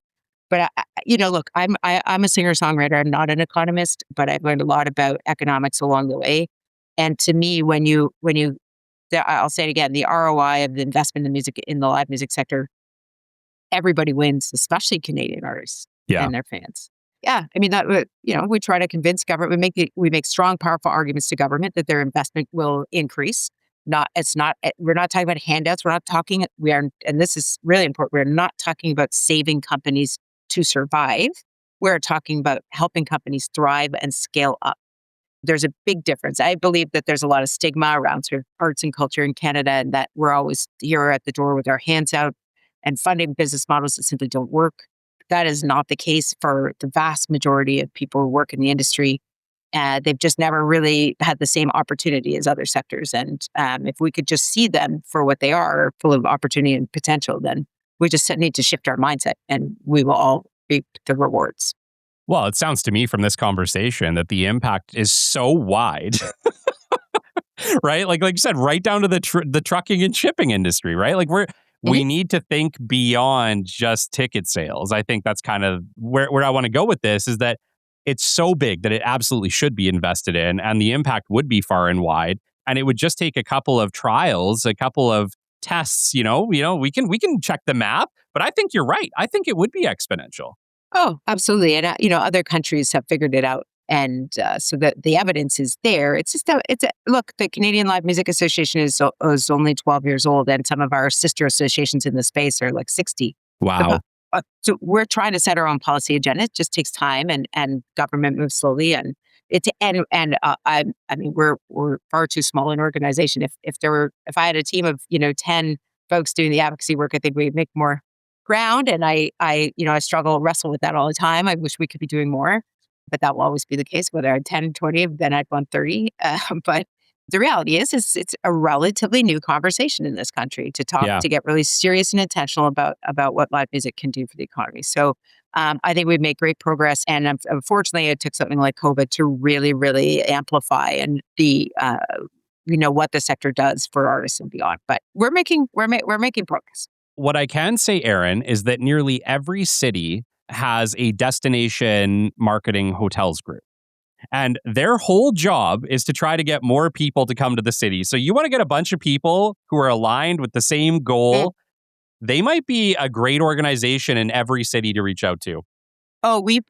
But look, I'm a singer-songwriter. I'm not an economist, but I've learned a lot about economics along the way. And to me, I'll say it again, the ROI of the investment in the live music sector, everybody wins, especially Canadian artists and their fans. Yeah, we try to convince government. We make strong, powerful arguments to government that their investment will increase. We're not talking about handouts. And this is really important. We're not talking about saving companies to survive. We're talking about helping companies thrive and scale up. There's a big difference. I believe that there's a lot of stigma around sort of arts and culture in Canada, and that we're always here at the door with our hands out and funding business models that simply don't work. That is not the case for the vast majority of people who work in the industry. They've just never really had the same opportunity as other sectors. And if we could just see them for what they are, full of opportunity and potential, then we just need to shift our mindset and we will all reap the rewards. Well, it sounds to me from this conversation that the impact is so wide, right? Like you said, right down to the trucking and shipping industry, right? Like we need to think beyond just ticket sales. I think that's kind of where I want to go with this, is that it's so big that it absolutely should be invested in, and the impact would be far and wide. And it would just take a couple of trials, a couple of tests. We can check the math, but I think you're right. I think it would be exponential. Oh, absolutely. And other countries have figured it out. So that the evidence is there. It's just look. The Canadian Live Music Association is only 12 years old, and some of our sister associations in the space are like 60. Wow. So we're trying to set our own policy agenda. It just takes time, and government moves slowly. And I mean, we're far too small an organization. If I had a team of 10 folks doing the advocacy work, I think we'd make more ground. And I wrestle with that all the time. I wish we could be doing more, but that will always be the case. Whether I had 10, 20, then I'd want 30. But the reality is it's a relatively new conversation in this country to talk, Yeah. to get really serious and intentional about what live music can do for the economy. So I think we've made great progress. And unfortunately, it took something like COVID to really, really amplify and the what the sector does for artists and beyond. But we're making progress. What I can say, Erin, is that nearly every city has a destination marketing hotels group. And their whole job is to try to get more people to come to the city. So you want to get a bunch of people who are aligned with the same goal. They might be a great organization in every city to reach out to. Oh, we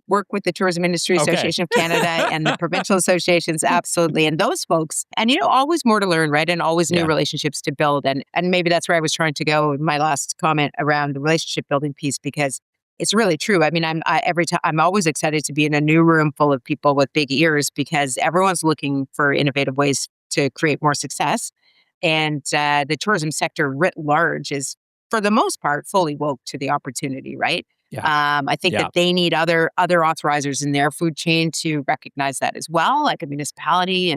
work with the Tourism Industry Association of Canada and the provincial associations, absolutely. And those folks, and always more to learn, right? And always new relationships to build. And maybe that's where I was trying to go with my last comment around the relationship building piece, because it's really true. I mean, I'm always excited to be in a new room full of people with big ears, because everyone's looking for innovative ways to create more success. And the tourism sector writ large is, for the most part, fully woke to the opportunity, right? Yeah. I think that they need other authorizers in their food chain to recognize that as well, like a municipality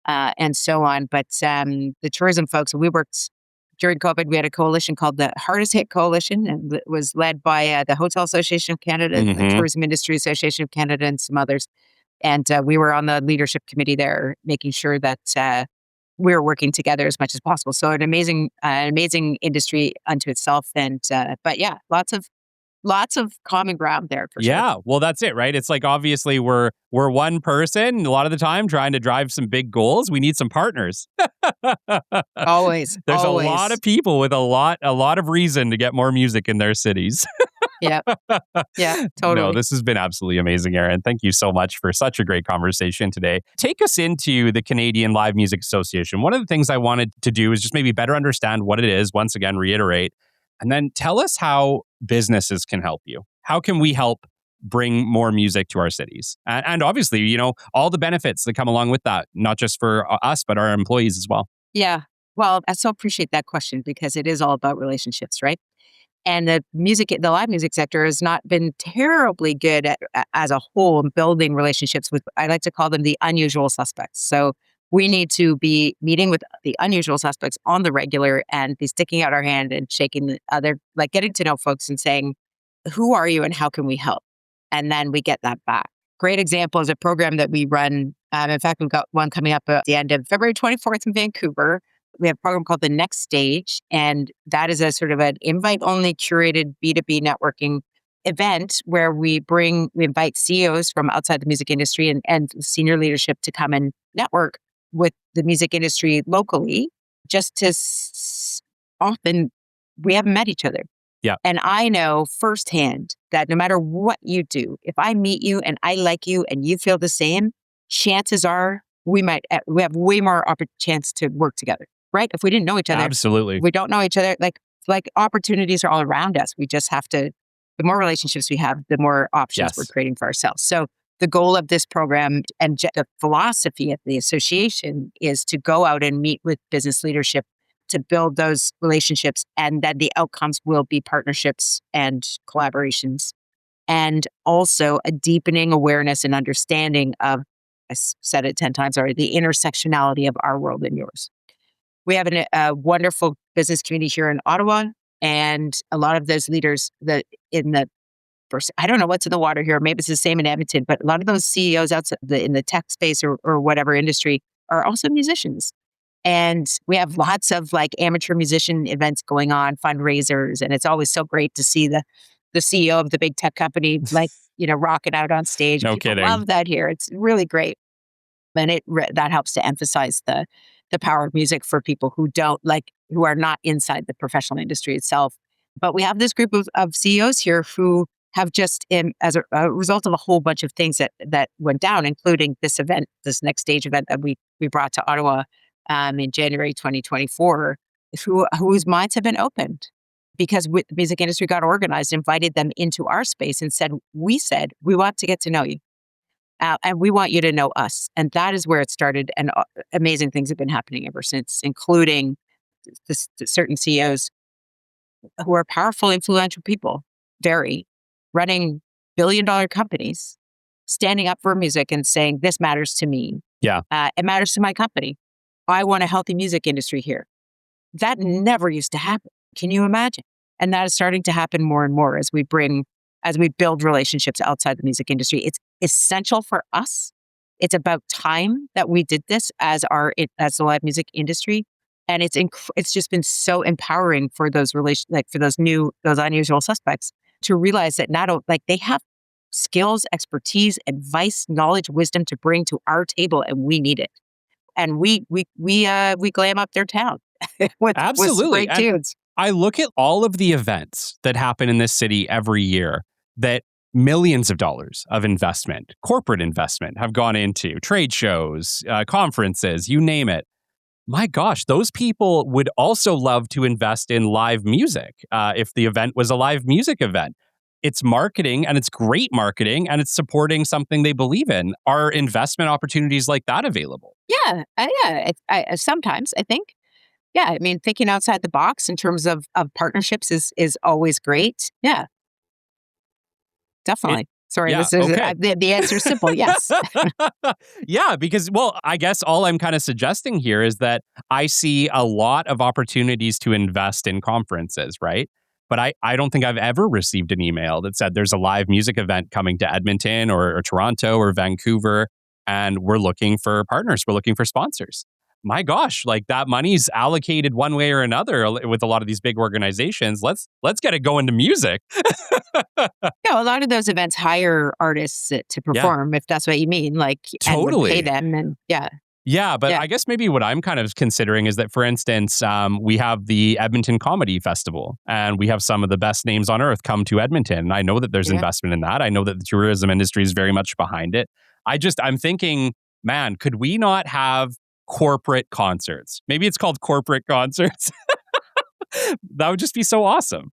and so on. But the tourism folks, we worked during COVID. We had a coalition called the Hardest Hit Coalition, and it was led by the Hotel Association of Canada, the Tourism Industry Association of Canada, and some others. And we were on the leadership committee there, making sure that we were working together as much as possible. So an amazing industry unto itself. And but yeah, lots of common ground there for sure. Yeah, well, that's it, right? It's like, obviously we're one person a lot of the time trying to drive some big goals. We need some partners. Always. There's a lot of people with a lot of reason to get more music in their cities. Yeah, totally. No, this has been absolutely amazing, Erin. Thank you so much for such a great conversation today. Take us into the Canadian Live Music Association. One of the things I wanted to do is just maybe better understand what it is, once again, reiterate, and then tell us how businesses can help you. How can we help bring more music to our cities? And obviously, all the benefits that come along with that, not just for us, but our employees as well. Yeah. Well, I so appreciate that question, because it is all about relationships, right? And the live music sector has not been terribly good as a whole in building relationships with, I like to call them the unusual suspects. So we need to be meeting with the unusual suspects on the regular and be sticking out our hand and shaking the other, like getting to know folks and saying, who are you and how can we help? And then we get that back. Great example is a program that we run. In fact, we've got one coming up at the end of February 24th in Vancouver. We have a program called The Next Stage, and that is a sort of an invite-only curated B2B networking event where we invite CEOs from outside the music industry and senior leadership to come and network with the music industry locally, just to often we haven't met each other. Yeah. And I know firsthand that no matter what you do, if I meet you and I like you and you feel the same, chances are we have way more chance to work together, right? If we didn't know each other, Absolutely. we don't know each other. Like opportunities are all around us. We just have to. The more relationships we have, the more options we're creating for ourselves. So the goal of this program and the philosophy of the association is to go out and meet with business leadership to build those relationships, and then the outcomes will be partnerships and collaborations, and also a deepening awareness and understanding of, I said it 10 times already, the intersectionality of our world and yours. We have a wonderful business community here in Ottawa, and a lot of those leaders I don't know what's in the water here. Maybe it's the same in Edmonton, but a lot of those CEOs outside in the tech space or whatever industry are also musicians. And we have lots of amateur musician events going on, fundraisers. And it's always so great to see the CEO of the big tech company, rocking out on stage. No People kidding. love that here. It's really great. And that helps to emphasize the power of music for people who are not inside the professional industry itself. But we have this group of CEOs here who have just, as a result of a whole bunch of things that went down, including this event, this next stage event that we brought to Ottawa in January 2024, whose minds have been opened because the music industry got organized, invited them into our space and said, we want to get to know you. And we want you to know us. And that is where it started. And amazing things have been happening ever since, including certain CEOs who are powerful, influential people, running billion-dollar companies, standing up for music and saying, this matters to me. Yeah. It matters to my company. I want a healthy music industry here. That never used to happen. Can you imagine? And that is starting to happen more and more as we build relationships outside the music industry. It's essential for us. It's about time that we did this as the live music industry. And it's just been so empowering for those for those unusual suspects to realize that they have skills, expertise, advice, knowledge, wisdom to bring to our table, and we need it. And we glam up their town with some great tunes. I look at all of the events that happen in this city every year that millions of dollars of investment, corporate investment, have gone into trade shows, conferences, you name it. My gosh, those people would also love to invest in live music if the event was a live music event. It's marketing, and it's great marketing, and it's supporting something they believe in. Are investment opportunities like that available? Yeah. Sometimes, I think. Yeah, I mean, thinking outside the box in terms of partnerships is always great. Yeah, definitely. Sorry, Yeah, this is okay. the answer is simple. Yes. Yeah, because, I guess all I'm kind of suggesting here is that I see a lot of opportunities to invest in conferences, right? But I don't think I've ever received an email that said there's a live music event coming to Edmonton or Toronto or Vancouver, and we're looking for partners. We're looking for sponsors. My gosh, like that money's allocated one way or another with a lot of these big organizations. Let's get it going to music. Yeah, a lot of those events hire artists to perform, if that's what you mean, and would pay them, and yeah. Yeah, but I guess maybe what I'm kind of considering is that, for instance, we have the Edmonton Comedy Festival, and we have some of the best names on earth come to Edmonton. And I know that there's investment in that. I know that the tourism industry is very much behind it. I'm thinking, man, could we not have corporate concerts? Maybe it's called corporate concerts. That would just be so awesome.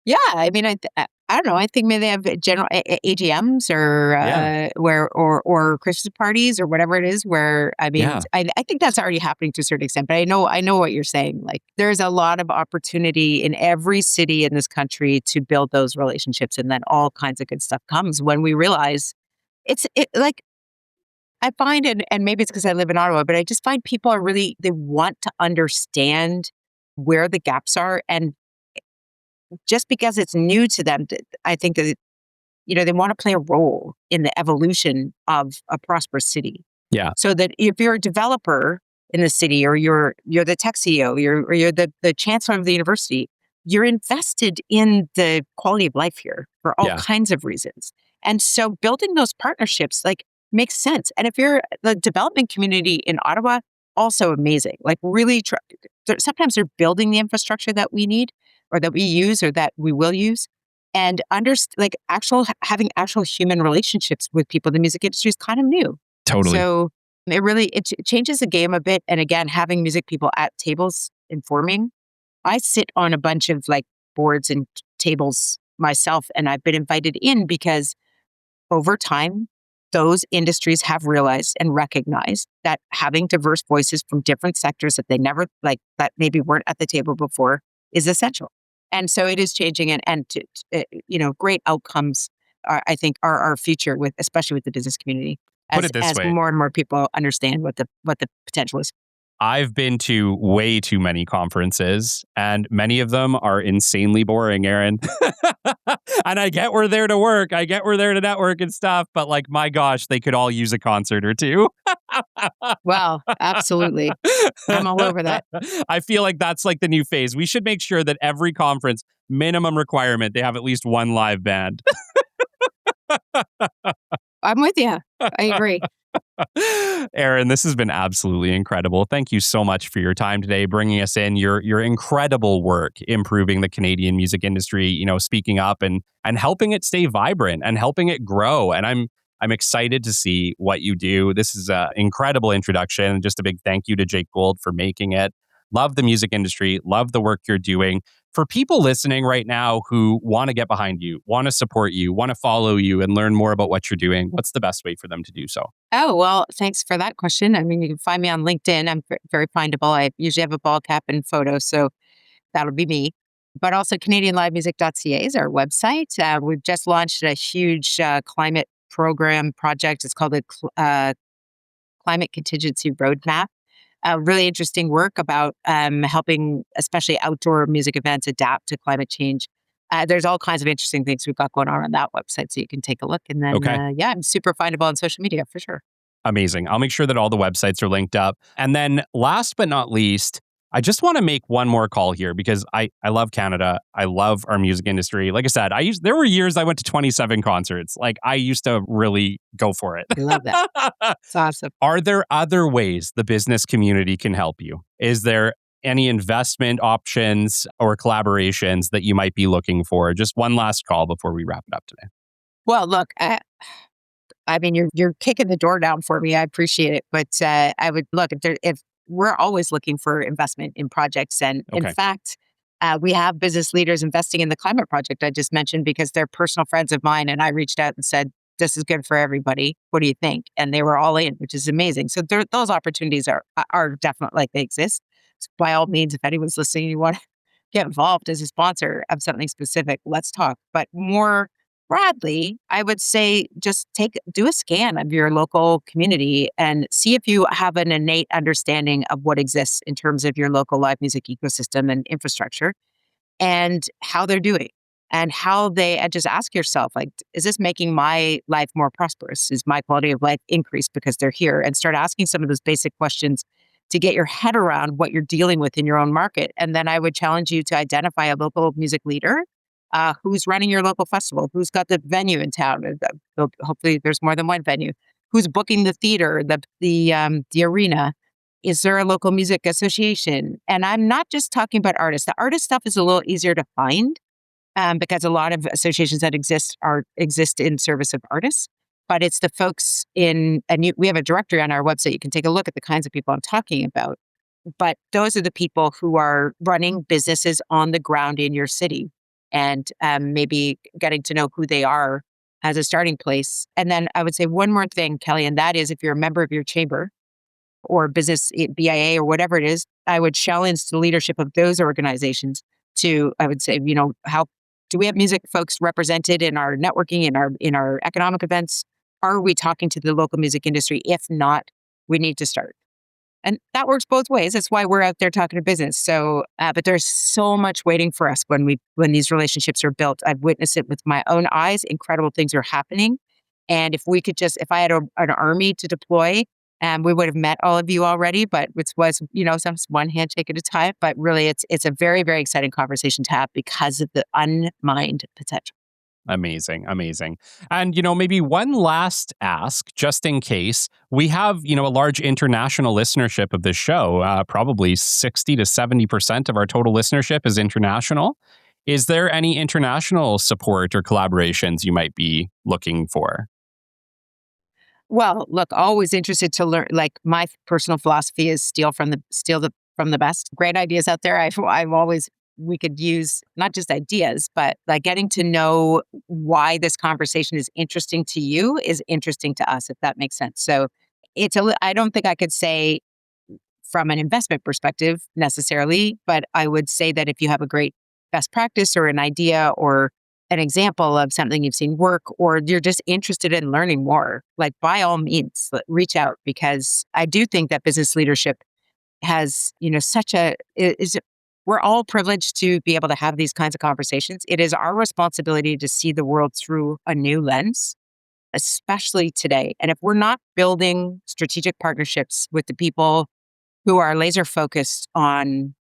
Yeah, I mean, I don't know. I think maybe they have general AGMs or Christmas parties or whatever it is. Where I think that's already happening to a certain extent. But I know what you're saying. Like, there's a lot of opportunity in every city in this country to build those relationships, and then all kinds of good stuff comes when we realize I find, and maybe it's because I live in Ottawa, but I just find people they want to understand where the gaps are, and just because it's new to them, I think that, they want to play a role in the evolution of a prosperous city. Yeah. So that if you're a developer in the city, or you're the tech CEO, or you're the chancellor of the university, you're invested in the quality of life here for all kinds of reasons. And so building those partnerships makes sense. And if you're the development community in Ottawa, also amazing. Really, sometimes they're building the infrastructure that we need, or that we use, or that we will use, and having actual human relationships with people in the music industry is kind of new. Totally. So it changes the game a bit. And again, having music people at tables informing. I sit on a bunch of boards and tables myself, and I've been invited in because over time, those industries have realized and recognized that having diverse voices from different sectors that they never that maybe weren't at the table before is essential. And so it is changing, and great outcomes I think are our future, especially with the business community. Put it this way. More and more people understand what the potential is. I've been to way too many conferences, and many of them are insanely boring, Erin. And I get we're there to work. I get we're there to network and stuff, but my gosh, they could all use a concert or two. Wow, absolutely. I'm all over that. I feel like that's the new phase. We should make sure that every conference, minimum requirement, they have at least one live band. I'm with you. I agree. Erin, this has been absolutely incredible. Thank you so much for your time today, bringing us in your incredible work, improving the Canadian music industry, speaking up and helping it stay vibrant and helping it grow. And I'm excited to see what you do. This is an incredible introduction. Just a big thank you to Jake Gould for making it. Love the music industry, love the work you're doing. For people listening right now who want to get behind you, want to support you, want to follow you and learn more about what you're doing, what's the best way for them to do so? Oh, well, thanks for that question. I mean, you can find me on LinkedIn. I'm very findable. I usually have a ball cap and photo, so that'll be me. But also CanadianLiveMusic.ca is our website. We've just launched a huge climate program project. It's called the Climate Contingency Roadmap. Really interesting work about helping, especially outdoor music events, adapt to climate change. There's all kinds of interesting things we've got going on that website, so you can take a look. And then, Okay. I'm super findable on social media for sure. Amazing. I'll make sure that all the websites are linked up. And then last but not least, I just want to make one more call here because I love Canada. I love our music industry. Like I said, there were years I went to 27 concerts. Like I used to really go for it. I love that. It's awesome. Are there other ways the business community can help you? Is there any investment options or collaborations that you might be looking for? Just one last call before we wrap it up today. Well, look, I mean, you're kicking the door down for me. I appreciate it, but I would look if we're always looking for investment in projects, and Okay. in fact, we have business leaders investing in the climate project I just mentioned because they're personal friends of mine, and I reached out and said, "This is good for everybody. What do you think?" And they were all in, which is amazing. So those opportunities are definitely like they exist. So by all means, if anyone's listening, you want to get involved as a sponsor of something specific, let's talk. But more broadly, I would say just do a scan of your local community and see if you have an innate understanding of what exists in terms of your local live music ecosystem and infrastructure and how they're doing and and just ask yourself, like, is this making my life more prosperous? Is my quality of life increased because they're here? And start asking some of those basic questions to get your head around what you're dealing with in your own market. And then I would challenge you to identify a local music leader who's running your local festival, who's got the venue in town. Hopefully there's more than one venue. Who's booking the theater, the arena? Is there a local music association? And I'm not just talking about artists. The artist stuff is a little easier to find because a lot of associations that exist in service of artists. But it's the folks we have a directory on our website. You can take a look at the kinds of people I'm talking about. But those are the people who are running businesses on the ground in your city and maybe getting to know who they are as a starting place. And then I would say one more thing, Kelly, and that is if you're a member of your chamber or business BIA or whatever it is, I would challenge the leadership of those organizations I would say, how do we have music folks represented in our networking, in our economic events? Are we talking to the local music industry? If not, we need to start. And that works both ways. That's why we're out there talking to business. So, but there's so much waiting for us when these relationships are built. I've witnessed it with my own eyes. Incredible things are happening. And if I had an army to deploy, we would have met all of you already. But it was, some one handshake at a time. But really, it's a very, very exciting conversation to have because of the unmined potential. Amazing. Amazing. And, maybe one last ask, just in case we have, a large international listenership of this show, probably 60 to 70% of our total listenership is international. Is there any international support or collaborations you might be looking for? Well, look, always interested to learn. Like my personal philosophy is steal from the best. Great ideas out there. We could use not just ideas, but like getting to know why this conversation is interesting to you is interesting to us, if that makes sense. So I don't think I could say from an investment perspective necessarily, but I would say that if you have a great best practice or an idea or an example of something you've seen work, or you're just interested in learning more, like by all means, reach out, because I do think that business leadership has, we're all privileged to be able to have these kinds of conversations. It is our responsibility to see the world through a new lens, especially today. And if we're not building strategic partnerships with the people who are laser focused on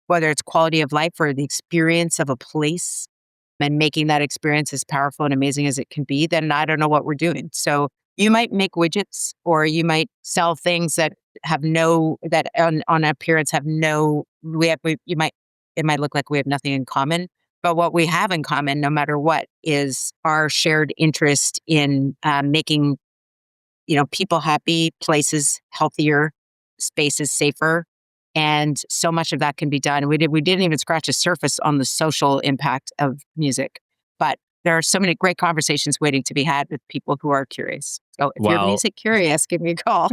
whether it's quality of life or the experience of a place and making that experience as powerful and amazing as it can be, then I don't know what we're doing. So You might make widgets, or you might sell things that have that on appearance have no, it might look like we have nothing in common. But what we have in common, no matter what, is our shared interest in making, people happy, places healthier, spaces safer. And so much of that can be done. We didn't even scratch the surface on the social impact of music, but there are so many great conversations waiting to be had with people who are curious. So if you're music curious, give me a call.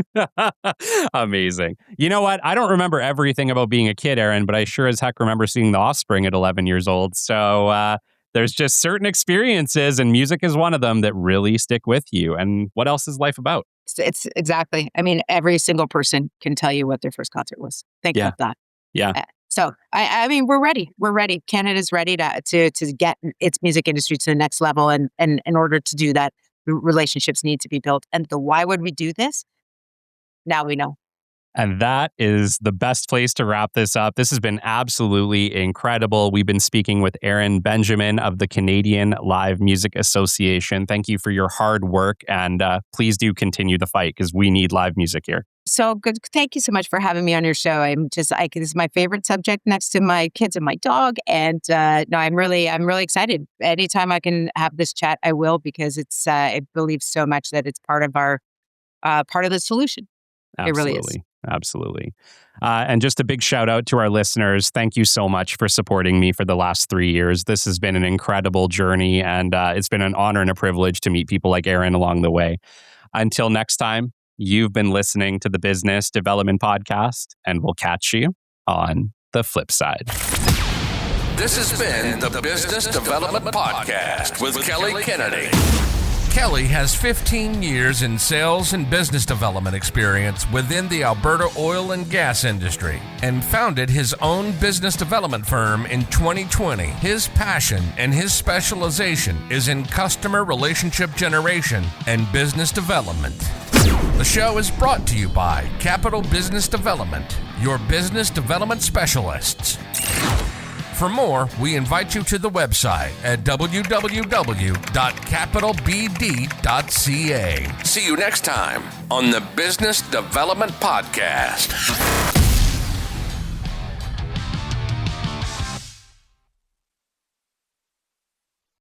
Amazing. You know what? I don't remember everything about being a kid, Erin, but I sure as heck remember seeing The Offspring at 11 years old. So there's just certain experiences, and music is one of them, that really stick with you. And what else is life about? It's exactly. I mean, every single person can tell you what their first concert was. Think about that. Yeah. So, I mean, we're ready. We're ready. Canada's ready to get its music industry to the next level. And in order to do that, relationships need to be built. And why would we do this? Now we know. And that is the best place to wrap this up. This has been absolutely incredible. We've been speaking with Erin Benjamin of the Canadian Live Music Association. Thank you for your hard work, and please do continue the fight, because we need live music here. So good. Thank you so much for having me on your show. This is my favorite subject next to my kids and my dog. And I'm really excited. Anytime I can have this chat, I will, because I believe so much that it's part of the solution. Absolutely. It really is. Absolutely. And just a big shout out to our listeners. Thank you so much for supporting me for the last 3 years. This has been an incredible journey, and it's been an honor and a privilege to meet people like Erin along the way. Until next time, you've been listening to the Business Development Podcast, and we'll catch you on the flip side. This has been the Business Development Podcast with Kelly Kennedy. Kelly has 15 years in sales and business development experience within the Alberta oil and gas industry, and founded his own business development firm in 2020. His passion and his specialization is in customer relationship generation and business development. The show is brought to you by Capital Business Development, your business development specialists. For more, we invite you to the website at www.capitalbd.ca. See you next time on the Business Development Podcast.